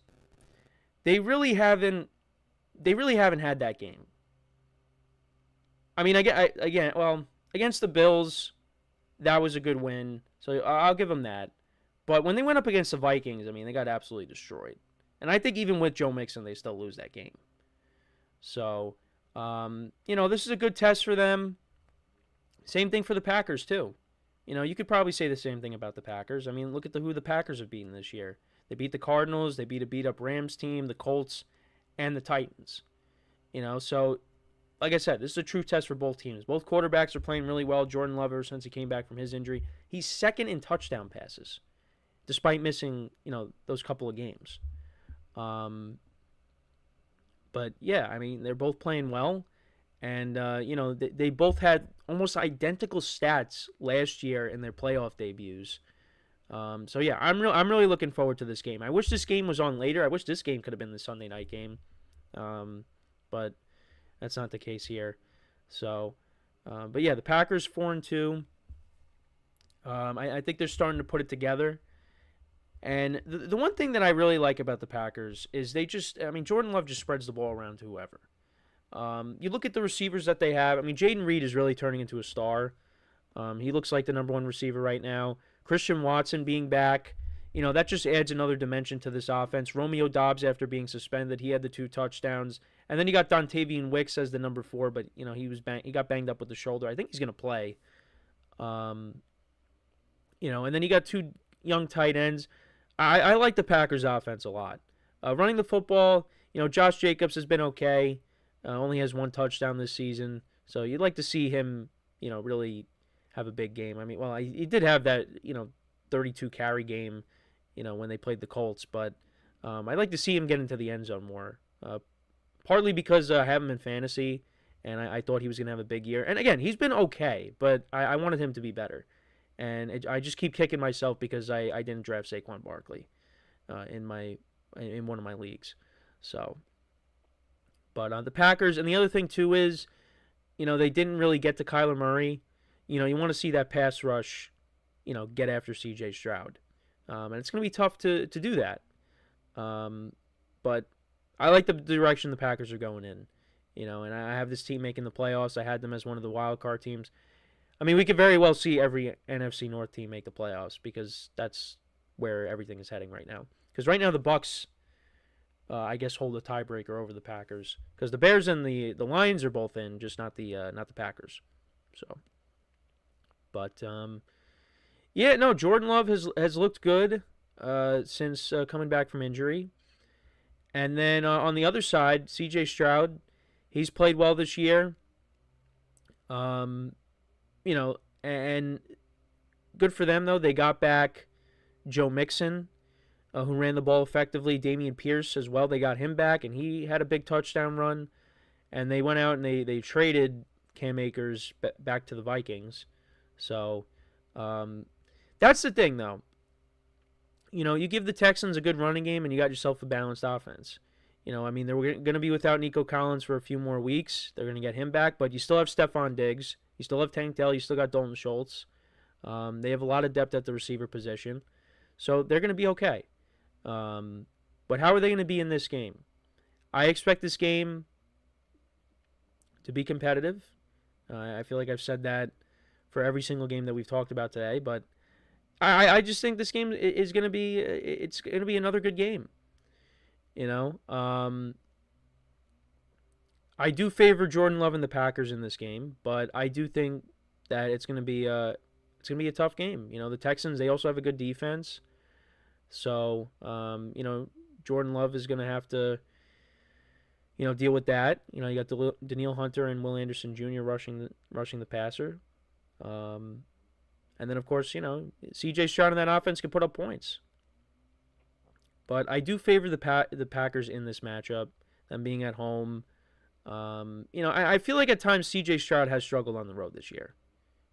they really haven't had that game. I mean, against the Bills, that was a good win, so I'll give them that. But when they went up against the Vikings, I mean, they got absolutely destroyed. And I think even with Joe Mixon, they still lose that game. So, this is a good test for them. Same thing for the Packers, too. You know, you could probably say the same thing about the Packers. I mean, look at who the Packers have beaten this year. They beat the Cardinals, they beat a beat-up Rams team, the Colts, and the Titans. You know, so like I said, this is a true test for both teams. Both quarterbacks are playing really well. Jordan Love, ever since he came back from his injury, he's second in touchdown passes, despite missing, those couple of games. But yeah, I mean, they're both playing well, and they both had almost identical stats last year in their playoff debuts. So yeah, I'm really looking forward to this game. I wish this game was on later. I wish this game could have been the Sunday night game, but that's not the case here. So, but yeah, the Packers 4-2. I think they're starting to put it together. And the one thing that I really like about the Packers is Jordan Love just spreads the ball around to whoever. You look at the receivers that they have. I mean, Jaden Reed is really turning into a star. He looks like the number one receiver right now. Christian Watson being back, that just adds another dimension to this offense. Romeo Doubs, after being suspended, he had the 2 touchdowns. And then you got Dontavian Wicks as the number 4, but he got banged up with the shoulder. I think he's going to play. And then you got 2 young tight ends. I like the Packers offense a lot. Running the football, Josh Jacobs has been okay. Only has 1 touchdown this season. So you'd like to see him, really have a big game. I mean, well, he did have that, 32 carry game, when they played the Colts. But I'd like to see him get into the end zone more. Partly because I have him in fantasy, and I thought he was going to have a big year. And again, he's been okay, but I wanted him to be better. And I just keep kicking myself because I didn't draft Saquon Barkley in one of my leagues. So, but the Packers, and the other thing too is, they didn't really get to Kyler Murray. You want to see that pass rush, get after CJ Stroud. And it's going to be tough to do that. But I like the direction the Packers are going in. And I have this team making the playoffs. I had them as one of the wild card teams. I mean, we could very well see every NFC North team make the playoffs, because that's where everything is heading right now. Because right now the Bucs, I guess, hold a tiebreaker over the Packers, because the Bears and the Lions are both in, just not the Packers. So, but Jordan Love has looked good since coming back from injury, and then on the other side, CJ Stroud, he's played well this year. And good for them, though. They got back Joe Mixon, who ran the ball effectively. Dameon Pierce as well. They got him back, and he had a big touchdown run. And they went out and they traded Cam Akers back to the Vikings. So that's the thing, though. you give the Texans a good running game and you got yourself a balanced offense. I mean, they're going to be without Nico Collins for a few more weeks. They're going to get him back, but you still have Stephon Diggs. You still have Tank Dell. You still got Dalton Schultz. They have a lot of depth at the receiver position. So they're going to be okay. But how are they going to be in this game? I expect this game to be competitive. I feel like I've said that for every single game that we've talked about today, but I just think this game is going to be another good game. I do favor Jordan Love and the Packers in this game, but I do think that it's going to be a tough game. The Texans, they also have a good defense. So, Jordan Love is going to have to deal with that. You got Danielle Hunter and Will Anderson Jr. rushing the passer. And then, of course, C.J. Stroud in that offense can put up points. But I do favor the Packers in this matchup, them being at home. I feel like at times C.J. Stroud has struggled on the road this year.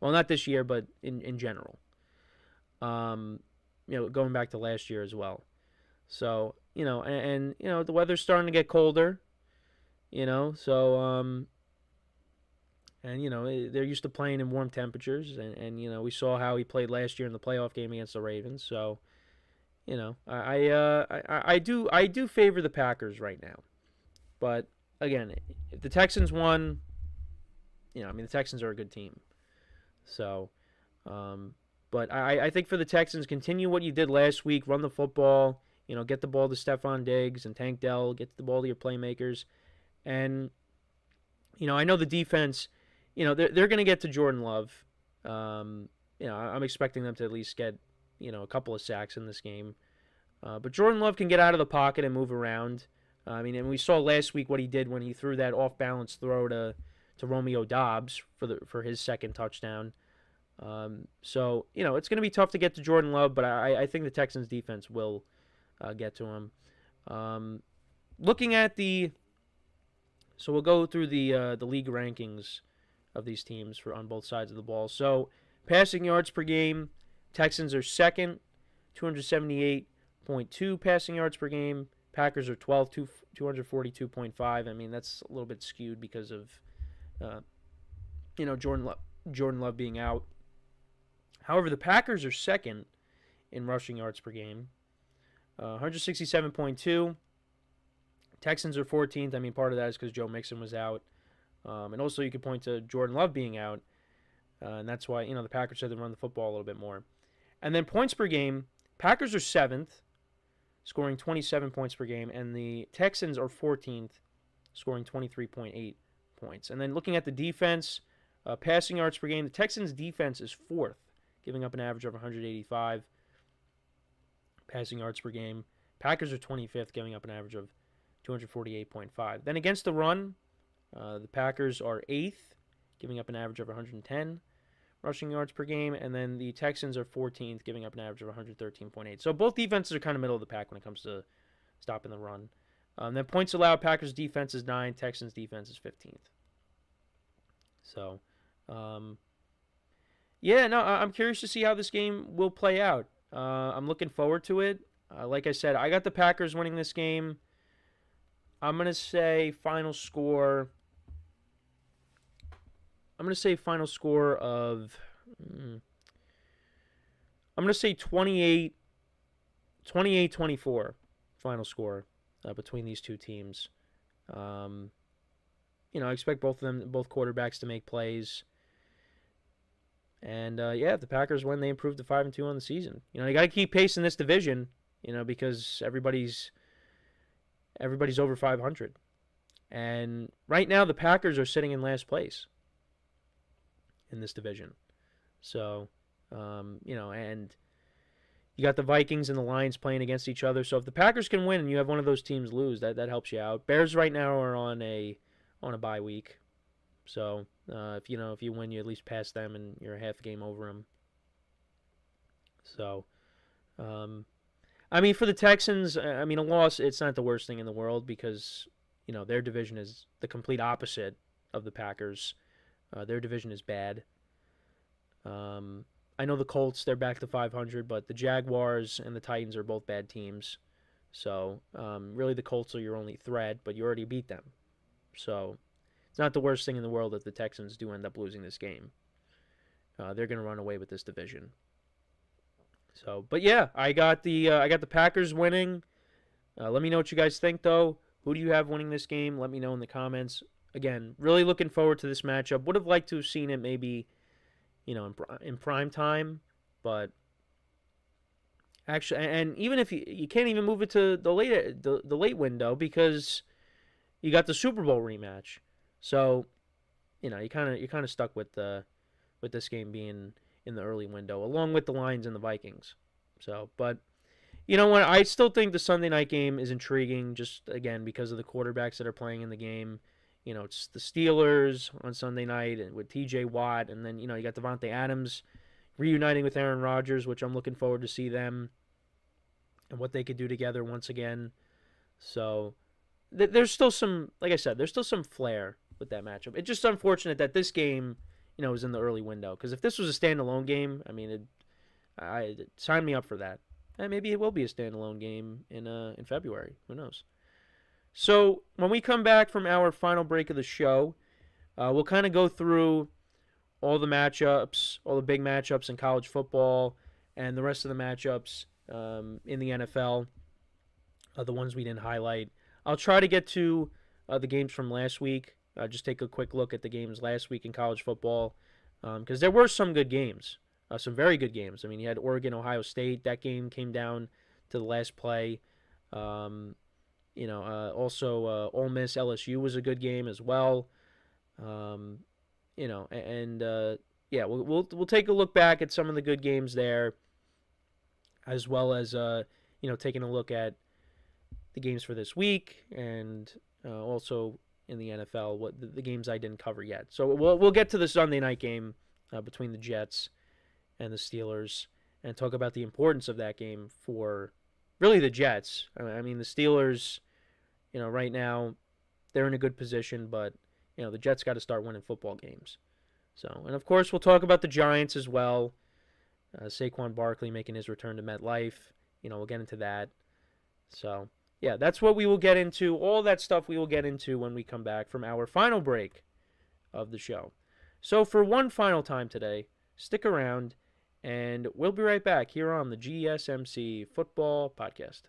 Well, not this year, but in general. Going back to last year as well. So, and the weather's starting to get colder. So, they're used to playing in warm temperatures, and we saw how he played last year in the playoff game against the Ravens. So, I do favor the Packers right now, but again, if the Texans won, the Texans are a good team. So, but I think for the Texans, continue what you did last week, run the football, get the ball to Stephon Diggs and Tank Dell, get the ball to your playmakers, and I know the defense. They're going to get to Jordan Love. I'm expecting them to at least get, a couple of sacks in this game. But Jordan Love can get out of the pocket and move around. And we saw last week what he did when he threw that off-balance throw to Romeo Doubs for his second touchdown. So, it's going to be tough to get to Jordan Love, but I think the Texans defense will get to him. Looking at so we'll go through the league rankings of these teams on both sides of the ball. So, passing yards per game, Texans are second, 278.2 passing yards per game. Packers are 12th, 242.5. I mean, that's a little bit skewed because of, Jordan Love being out. However, the Packers are second in rushing yards per game, 167.2. Texans are 14th. I mean, part of that is because Joe Mixon was out. And also you could point to Jordan Love being out. And that's why, the Packers said they run the football a little bit more. And then points per game, Packers are 7th, scoring 27 points per game. And the Texans are 14th, scoring 23.8 points. And then looking at the defense, passing yards per game, the Texans' defense is 4th, giving up an average of 185 passing yards per game. Packers are 25th, giving up an average of 248.5. Then against the run, the Packers are 8th, giving up an average of 110 rushing yards per game, and then the Texans are 14th, giving up an average of 113.8. So both defenses are kind of middle of the pack when it comes to stopping the run. Then points allowed, Packers defense is 9th, Texans defense is 15th. So, I'm curious to see how this game will play out. I'm looking forward to it. Like I said, I got the Packers winning this game. I'm going to say final score. I'm going to say final score of. I'm going to say 28-24 final score between these two teams. I expect both quarterbacks to make plays. And if the Packers win, they improve to 5-2 on the season. You got to keep pace in this division. Because everybody's over 500. And right now the Packers are sitting in last place in this division. So, and you got the Vikings and the Lions playing against each other. So if the Packers can win and you have one of those teams lose, that helps you out. Bears right now are on a bye week. So, if you win, you at least pass them and you're a half game over them. So, for the Texans, a loss, it's not the worst thing in the world because, their division is the complete opposite of the Packers. Their division is bad. I know the Colts, they're back to 500, but the Jaguars and the Titans are both bad teams. So, really the Colts are your only threat, but you already beat them. So, it's not the worst thing in the world if the Texans do end up losing this game. They're going to run away with this division. So, but yeah, I got the Packers winning. Let me know what you guys think, though. Who do you have winning this game? Let me know in the comments. Again, really looking forward to this matchup. Would have liked to have seen it maybe, in prime time, but actually, and even if you can't even move it to the late window because you got the Super Bowl rematch. So, you're kind of stuck with this game being in the early window, along with the Lions and the Vikings. So, but you know what? I still think the Sunday night game is intriguing, just again because of the quarterbacks that are playing in the game. It's the Steelers on Sunday night with T.J. Watt, and then you got Devontae Adams reuniting with Aaron Rodgers, which I'm looking forward to see them and what they could do together once again. So there's still some, like I said, there's still some flair with that matchup. It's just unfortunate that this game, is in the early window. Because if this was a standalone game, I mean, sign me up for that. And maybe it will be a standalone game in February. Who knows? So when we come back from our final break of the show, we'll kind of go through all the matchups, all the big matchups in college football, and the rest of the matchups in the NFL, the ones we didn't highlight. I'll try to get to the games from last week. Just take a quick look at the games last week in college football, because there were some good games, some very good games. I mean, you had Oregon, Ohio State. That game came down to the last play. Also Ole Miss, LSU was a good game as well. We'll take a look back at some of the good games there, as well as taking a look at the games for this week, and also in the NFL, what the games I didn't cover yet. So we'll get to the Sunday night game between the Jets and the Steelers, and talk about the importance of that game for really the Jets. I mean, the Steelers, right now they're in a good position, but the Jets got to start winning football games. So, and of course we'll talk about the Giants as well. Saquon Barkley making his return to MetLife. We'll get into that. So, yeah, that's what we will get into. All that stuff we will get into when we come back from our final break of the show. So for one final time today, stick around, and we'll be right back here on the GSMC Football Podcast.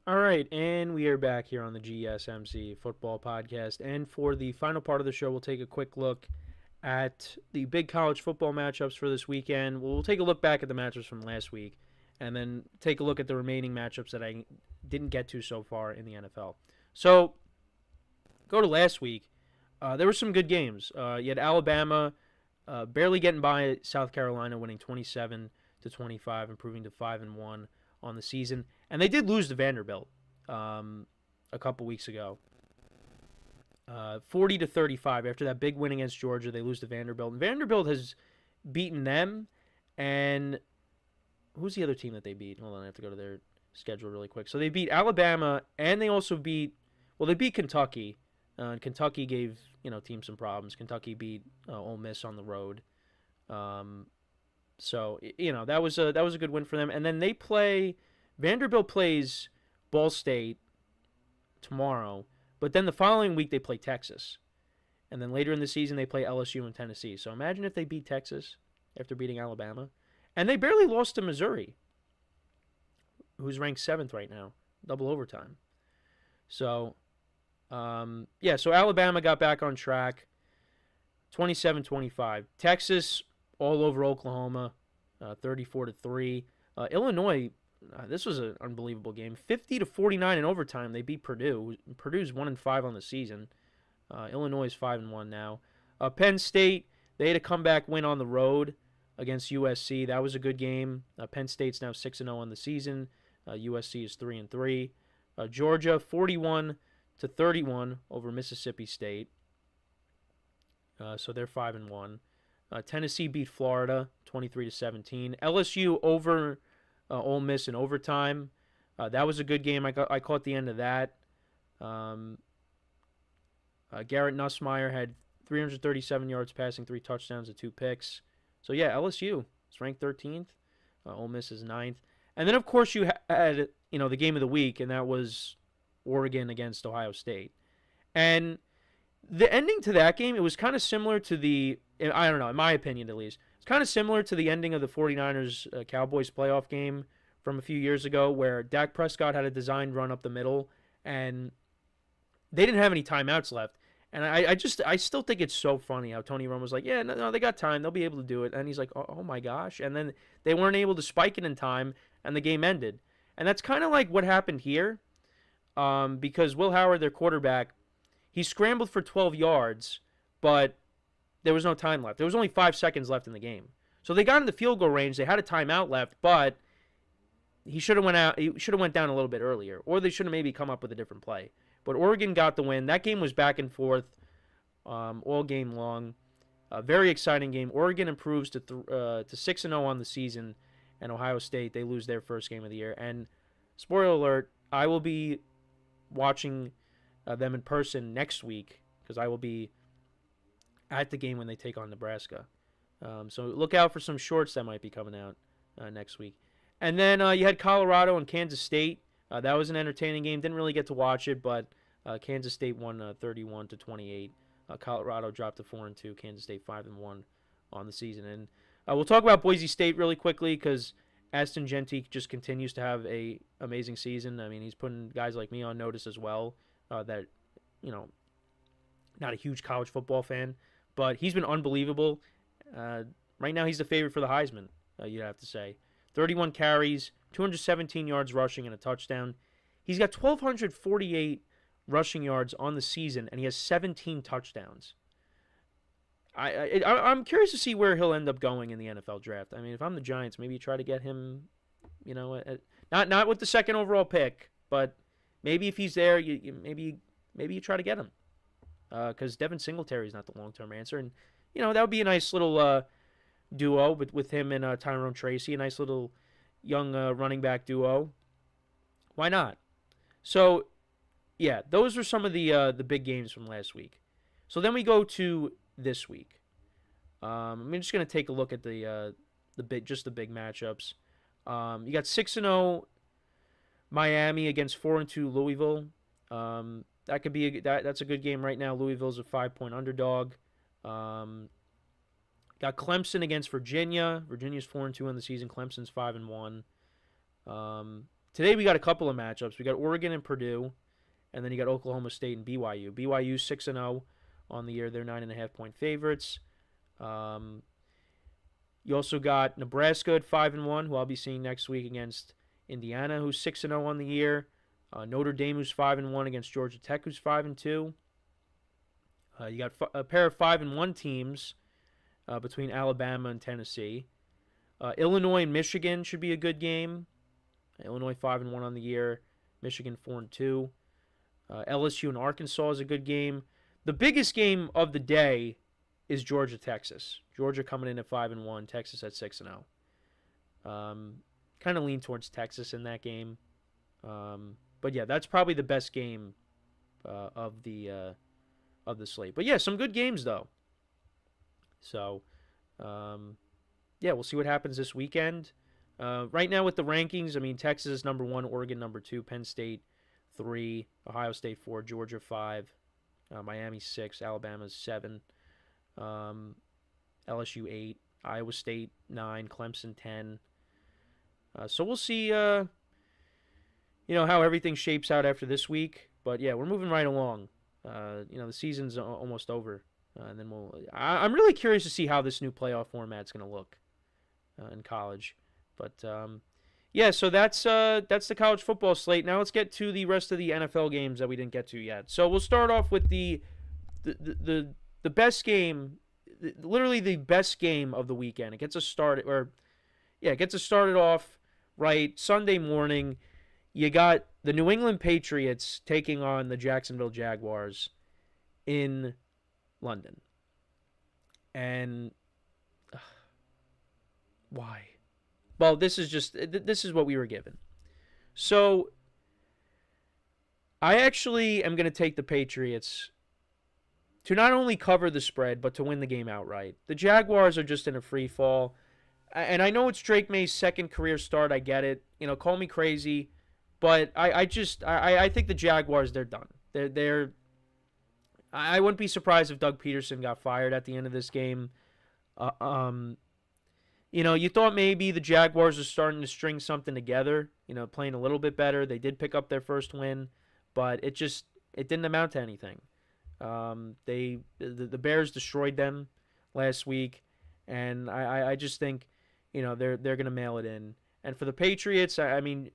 All right, and we are back here on the GSMC Football Podcast. And for the final part of the show, we'll take a quick look at the big college football matchups for this weekend. We'll take a look back at the matchups from last week, and then take a look at the remaining matchups that I didn't get to so far in the NFL. So, go to last week. There were some good games. You had Alabama barely getting by South Carolina, winning 27-25, improving to 5-1 on the season. And they did lose to Vanderbilt a couple weeks ago. 40-35. After that big win against Georgia, they lose to Vanderbilt. And Vanderbilt has beaten them. And who's the other team that they beat? Hold on, I have to go to their schedule really quick. So they beat Alabama, and they also beat Kentucky. Kentucky gave teams some problems. Kentucky beat Ole Miss on the road, so that was a good win for them. And then Vanderbilt plays Ball State tomorrow, but then the following week they play Texas, and then later in the season they play LSU and Tennessee. So imagine if they beat Texas after beating Alabama, and they barely lost to Missouri, who's ranked 7th right now, double overtime. So. So Alabama got back on track, 27-25. Texas all over Oklahoma, 34-3. Illinois, this was an unbelievable game, 50-49 in overtime. They beat Purdue. Purdue's 1-5 on the season. Illinois is 5-1 now. Penn State, they had a comeback win on the road against USC. That was a good game. Penn State's now 6-0 on the season. USC is 3-3. Georgia 41-31 over Mississippi State. So they're 5-1. Tennessee beat Florida 23-17. LSU over Ole Miss in overtime. That was a good game. I caught the end of that. Garrett Nussmeier had 337 yards passing, 3 touchdowns and 2 picks. So yeah, LSU is ranked 13th. Ole Miss is 9th. And then of course you had the game of the week, and that was Oregon against Ohio State. And the ending to that game, it was kind of similar to I don't know, in my opinion at least, it's kind of similar to the ending of the 49ers Cowboys playoff game from a few years ago, where Dak Prescott had a designed run up the middle, and they didn't have any timeouts left. And I still think it's so funny how Tony Romo was like, yeah, no, they got time. They'll be able to do it. And he's like, oh my gosh. And then they weren't able to spike it in time, and the game ended. And that's kind of like what happened here. Because Will Howard, their quarterback, he scrambled for 12 yards, but there was no time left. There was only 5 seconds left in the game. So they got in the field goal range. They had a timeout left, but he should have went out. He should have went down a little bit earlier, or they should have maybe come up with a different play. But Oregon got the win. That game was back and forth all game long. A very exciting game. Oregon improves to 6-0 on the season, and Ohio State, they lose their first game of the year. And spoiler alert, I will be watching them in person next week, because I will be at the game when they take on Nebraska. So look out for some shorts that might be coming out next week. And then you had Colorado and Kansas State. That was an entertaining game. Didn't really get to watch it, but Kansas State won 31-28. Colorado dropped to 4-2. Kansas State 5-1 on the season. And we'll talk about Boise State really quickly, because Aston Genti just continues to have a amazing season. I mean, he's putting guys like me on notice as well. That not a huge college football fan, but he's been unbelievable. Right now, he's the favorite for the Heisman. You'd have to say, 31 carries, 217 yards rushing, and a touchdown. He's got 1,248 rushing yards on the season, and he has 17 touchdowns. I'm curious to see where he'll end up going in the NFL draft. I mean, if I'm the Giants, maybe try to get him, not with the second overall pick, but maybe if he's there, maybe you try to get him, because Devin Singletary is not the long-term answer, and that would be a nice little duo with him and Tyrone Tracy, a nice little young running back duo. Why not? So, yeah, those are some of the big games from last week. So then we go to this week. I'm just going to take a look at the big matchups. You got 6-0 Miami against 4-2 Louisville. That could be that's a good game right now. Louisville's a 5-point underdog. Got Clemson against Virginia. Virginia's 4-2 on the season. Clemson's 5-1. Today we got a couple of matchups. We got Oregon and Purdue, and then you got Oklahoma State and BYU. BYU 6-0 on the year. They're 9.5-point favorites. You also got Nebraska at 5-1, who I'll be seeing next week against Indiana, who's 6-0 on the year. Notre Dame, who's 5-1 against Georgia Tech, who's 5-2. You got a pair of 5-1 teams between Alabama and Tennessee. Illinois and Michigan should be a good game. Illinois 5-1 on the year. Michigan 4-2. LSU and Arkansas is a good game. The biggest game of the day is Georgia Texas. Georgia coming in at 5-1. Texas at 6-0. Kind of lean towards Texas in that game. But yeah, that's probably the best game of the of the slate. But yeah, some good games though. So, yeah, we'll see what happens this weekend. Right now with the rankings, I mean, Texas is number 1, Oregon number 2, Penn State 3, Ohio State 4, Georgia 5, Miami 6, Alabama 7, LSU 8, Iowa State 9, Clemson 10. So we'll see, how everything shapes out after this week. But yeah, we're moving right along. The season's almost over, and then I'm really curious to see how this new playoff format's going to look in college. But yeah, so that's the college football slate. Now let's get to the rest of the NFL games that we didn't get to yet. So we'll start off with the best game, literally the best game of the weekend. It gets us started off right Sunday morning. You got the New England Patriots taking on the Jacksonville Jaguars in London. And why? Well, this is what we were given. So I actually am going to take the Patriots to not only cover the spread, but to win the game outright. The Jaguars are just in a free fall. And I know it's Drake May's second career start. I get it. Call me crazy. But I think the Jaguars, they're done. I wouldn't be surprised if Doug Peterson got fired at the end of this game. You thought maybe the Jaguars are starting to string something together, playing a little bit better. They did pick up their first win, but it didn't amount to anything. The Bears destroyed them last week, and I just think, they're going to mail it in. And for the Patriots, I mean,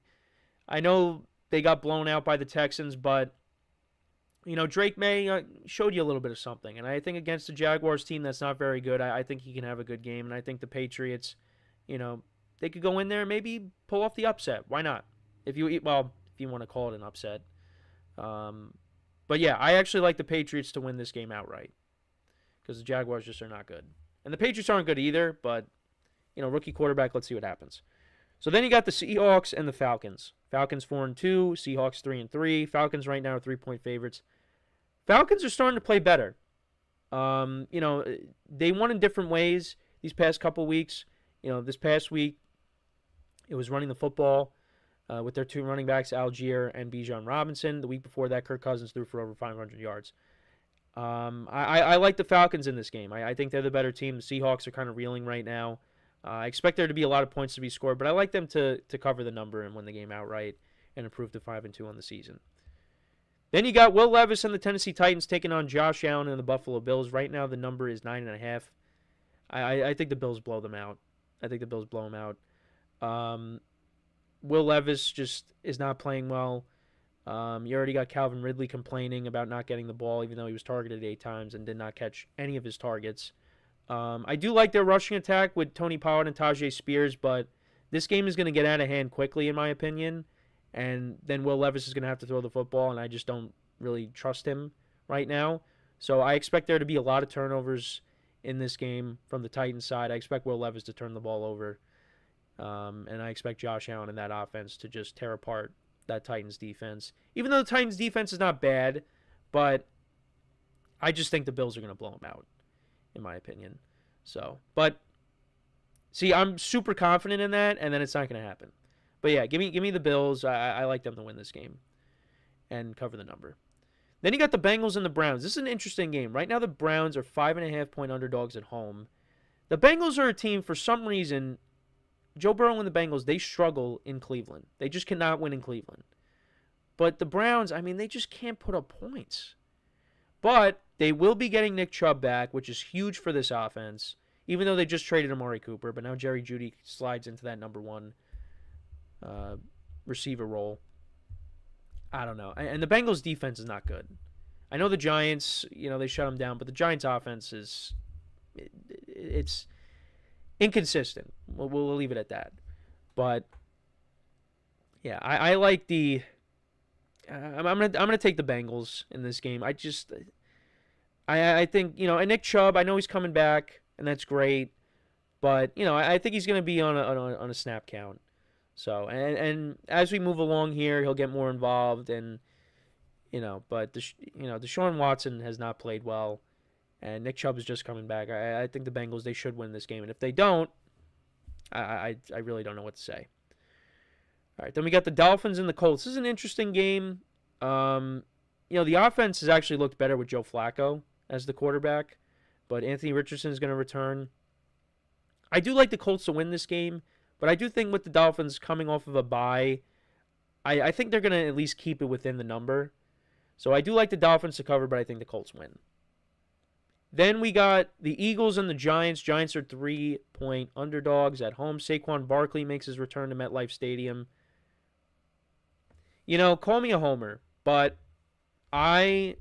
I know they got blown out by the Texans, but, Drake May showed you a little bit of something. And I think against the Jaguars team that's not very good, I think he can have a good game. And I think the Patriots, they could go in there and maybe pull off the upset. Why not? If you want to call it an upset. But yeah, I actually like the Patriots to win this game outright because the Jaguars just are not good. And the Patriots aren't good either, but, rookie quarterback, let's see what happens. So then you got the Seahawks and the Falcons. Falcons 4-2, Seahawks 3-3. Falcons right now are 3-point favorites. Falcons are starting to play better. They won in different ways these past couple weeks. This past week, it was running the football with their 2 running backs, Algier and Bijan Robinson. The week before that, Kirk Cousins threw for over 500 yards. I like the Falcons in this game. I think they're the better team. The Seahawks are kind of reeling right now. I expect there to be a lot of points to be scored, but I like them to cover the number and win the game outright and improve to 5-2 on the season. Then you got Will Levis and the Tennessee Titans taking on Josh Allen and the Buffalo Bills. Right now the number is 9.5. I think the Bills blow them out. Will Levis just is not playing well. You already got Calvin Ridley complaining about not getting the ball, even though he was targeted 8 times and did not catch any of his targets. I do like their rushing attack with Tony Pollard and Tajay Spears, but this game is going to get out of hand quickly, in my opinion. And then Will Levis is going to have to throw the football, and I just don't really trust him right now. So I expect there to be a lot of turnovers in this game from the Titans side. I expect Will Levis to turn the ball over. And I expect Josh Allen and that offense to just tear apart that Titans defense. Even though the Titans defense is not bad, but I just think the Bills are going to blow them out, in my opinion. So, but see, I'm super confident in that, and then it's not going to happen. But yeah, give me the Bills. I like them to win this game and cover the number. Then you got the Bengals and the Browns. This is an interesting game. Right now the Browns are 5.5-point underdogs at home. The Bengals are a team, for some reason, Joe Burrow and the Bengals, they struggle in Cleveland. They just cannot win in Cleveland. But the Browns, I mean, they just can't put up points. But they will be getting Nick Chubb back, which is huge for this offense, even though they just traded Amari Cooper. But now Jerry Jeudy slides into that number 1 receiver role. I don't know. And the Bengals defense is not good. I know the Giants, they shut them down, but the Giants offense is it's inconsistent. We'll leave it at that. But yeah, I like the I'm gonna take the Bengals in this game. I think, and Nick Chubb, I know he's coming back, and that's great, but I think he's gonna be on a snap count. So and as we move along here, he'll get more involved, and But Deshaun Watson has not played well, and Nick Chubb is just coming back. I think the Bengals, they should win this game, and if they don't, I really don't know what to say. All right, then we got the Dolphins and the Colts. This is an interesting game. The offense has actually looked better with Joe Flacco as the quarterback, but Anthony Richardson is going to return. I do like the Colts to win this game, but I do think with the Dolphins coming off of a bye, I think they're going to at least keep it within the number. So I do like the Dolphins to cover, but I think the Colts win. Then we got the Eagles and the Giants. Giants are 3-point underdogs at home. Saquon Barkley makes his return to MetLife Stadium. Call me a homer, but I'm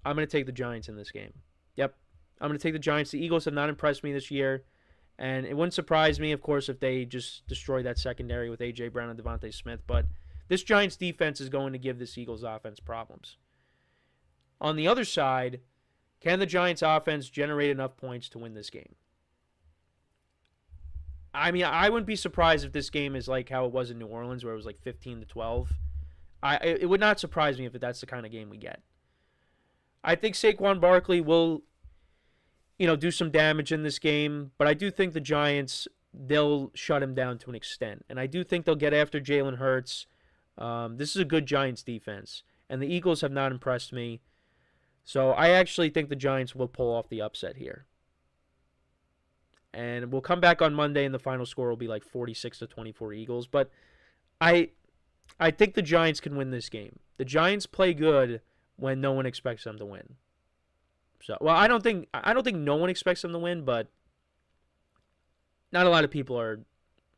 going to take the Giants in this game. Yep, I'm going to take the Giants. The Eagles have not impressed me this year, and it wouldn't surprise me, of course, if they just destroy that secondary with A.J. Brown and Devontae Smith, but this Giants defense is going to give this Eagles offense problems. On the other side, can the Giants offense generate enough points to win this game? I mean, I wouldn't be surprised if this game is like how it was in New Orleans, where it was like 15-12. It would not surprise me if that's the kind of game we get. I think Saquon Barkley will, do some damage in this game, but I do think the Giants, they'll shut him down to an extent. And I do think they'll get after Jalen Hurts. This is a good Giants defense, and the Eagles have not impressed me. So I actually think the Giants will pull off the upset here. And we'll come back on Monday, and the final score will be like 46-24 Eagles. But I think the Giants can win this game. The Giants play good when no one expects them to win. So, well, I don't think no one expects them to win, but not a lot of people are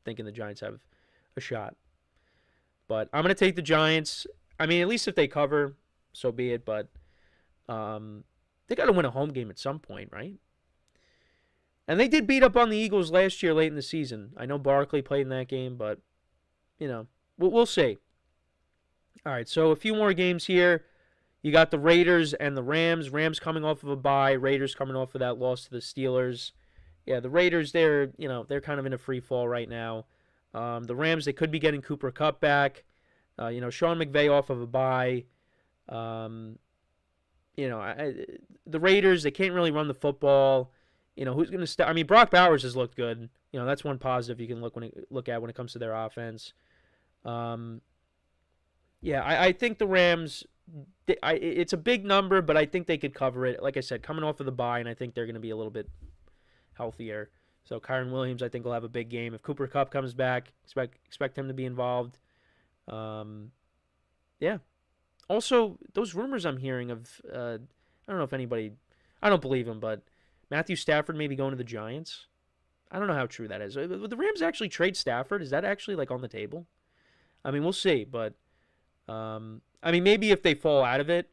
thinking the Giants have a shot. But I'm going to take the Giants. I mean, at least if they cover, so be it. But they got to win a home game at some point, right? And they did beat up on the Eagles last year late in the season. I know Barkley played in that game, but, we'll see. All right, so a few more games here. You got the Raiders and the Rams. Rams coming off of a bye. Raiders coming off of that loss to the Steelers. Yeah, the Raiders, they're kind of in a free fall right now. The Rams, they could be getting Cooper Kupp back. Sean McVay off of a bye. The Raiders, they can't really run the football. Who's going to stop? I mean, Brock Bowers has looked good. That's one positive you can look at when it comes to their offense. I think the Rams, it's a big number, but I think they could cover it. Like I said, coming off of the bye, and I think they're going to be a little bit healthier. So Kyren Williams, I think, will have a big game. If Cooper Kupp comes back, expect him to be involved. Also, those rumors I'm hearing of, I don't know if anybody, I don't believe them, but Matthew Stafford maybe going to the Giants. I don't know how true that is. Would the Rams actually trade Stafford? Is that actually on the table? I mean, we'll see, but maybe if they fall out of it.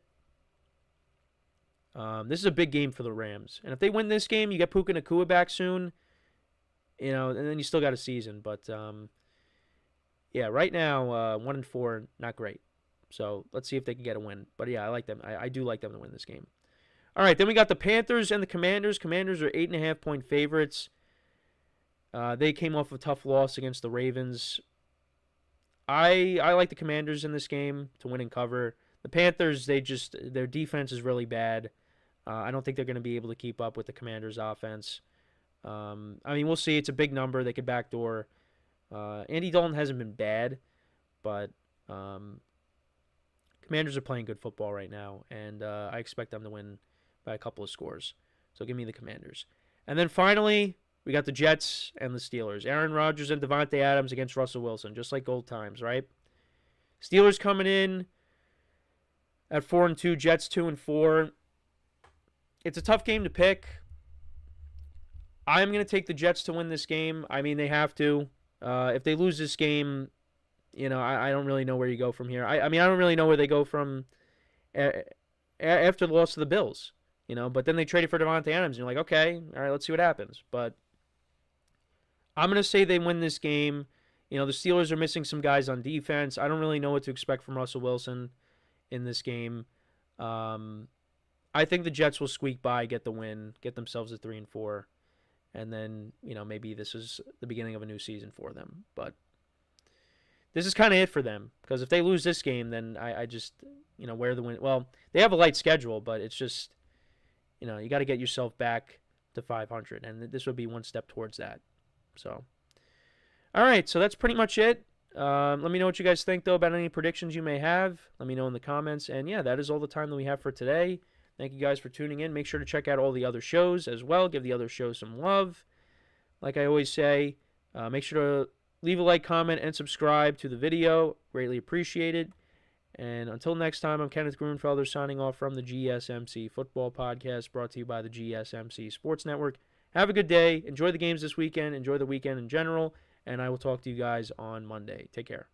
This is a big game for the Rams, and if they win this game, you get Puka Nacua back soon. And then you still got a season, but right now 1-4, not great. So let's see if they can get a win. But yeah, I like them. I do like them to win this game. All right, then we got the Panthers and the Commanders. Commanders are 8.5-point favorites. They came off a tough loss against the Ravens. I like the Commanders in this game to win and cover. The Panthers, their defense is really bad. I don't think they're going to be able to keep up with the Commanders' offense. We'll see. It's a big number. They could backdoor. Andy Dalton hasn't been bad, but Commanders are playing good football right now, and I expect them to win by a couple of scores. So give me the Commanders. And then finally, we got the Jets and the Steelers. Aaron Rodgers and Devontae Adams against Russell Wilson, just like old times, right? Steelers coming in at 4-2, Jets 2-4. It's a tough game to pick. I'm going to take the Jets to win this game. I mean, they have to. If they lose this game, I don't really know where you go from here. I don't really know where they go from after the loss to the Bills. But then they traded for Devontae Adams, and you're like, okay, all right, let's see what happens. But I'm going to say they win this game. The Steelers are missing some guys on defense. I don't really know what to expect from Russell Wilson in this game. I think the Jets will squeak by, get the win, get themselves at 3-4. And then, maybe this is the beginning of a new season for them. But this is kind of it for them, because if they lose this game, then I just, where the win. Well, they have a light schedule, but it's just, you got to get yourself back to 500, and this would be one step towards that. So, all right, so that's pretty much it. Let me know what you guys think, though, about any predictions you may have. Let me know in the comments. And, yeah, that is all the time that we have for today. Thank you guys for tuning in. Make sure to check out all the other shows as well. Give the other shows some love. Like I always say, make sure to leave a like, comment, and subscribe to the video. Greatly appreciated. And until next time, I'm Kenneth Grunfelder signing off from the GSMC Football Podcast, brought to you by the GSMC Sports Network. Have a good day. Enjoy the games this weekend. Enjoy the weekend in general. And I will talk to you guys on Monday. Take care.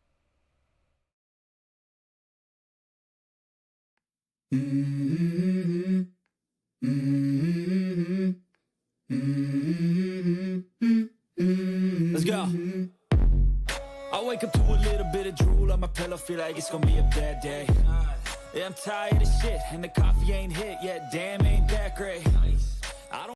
Let's go. I wake up to a little bit of drool on my pillow, feel like it's gonna be a bad day. Yeah, I'm tired of shit, and the coffee ain't hit yet, damn it.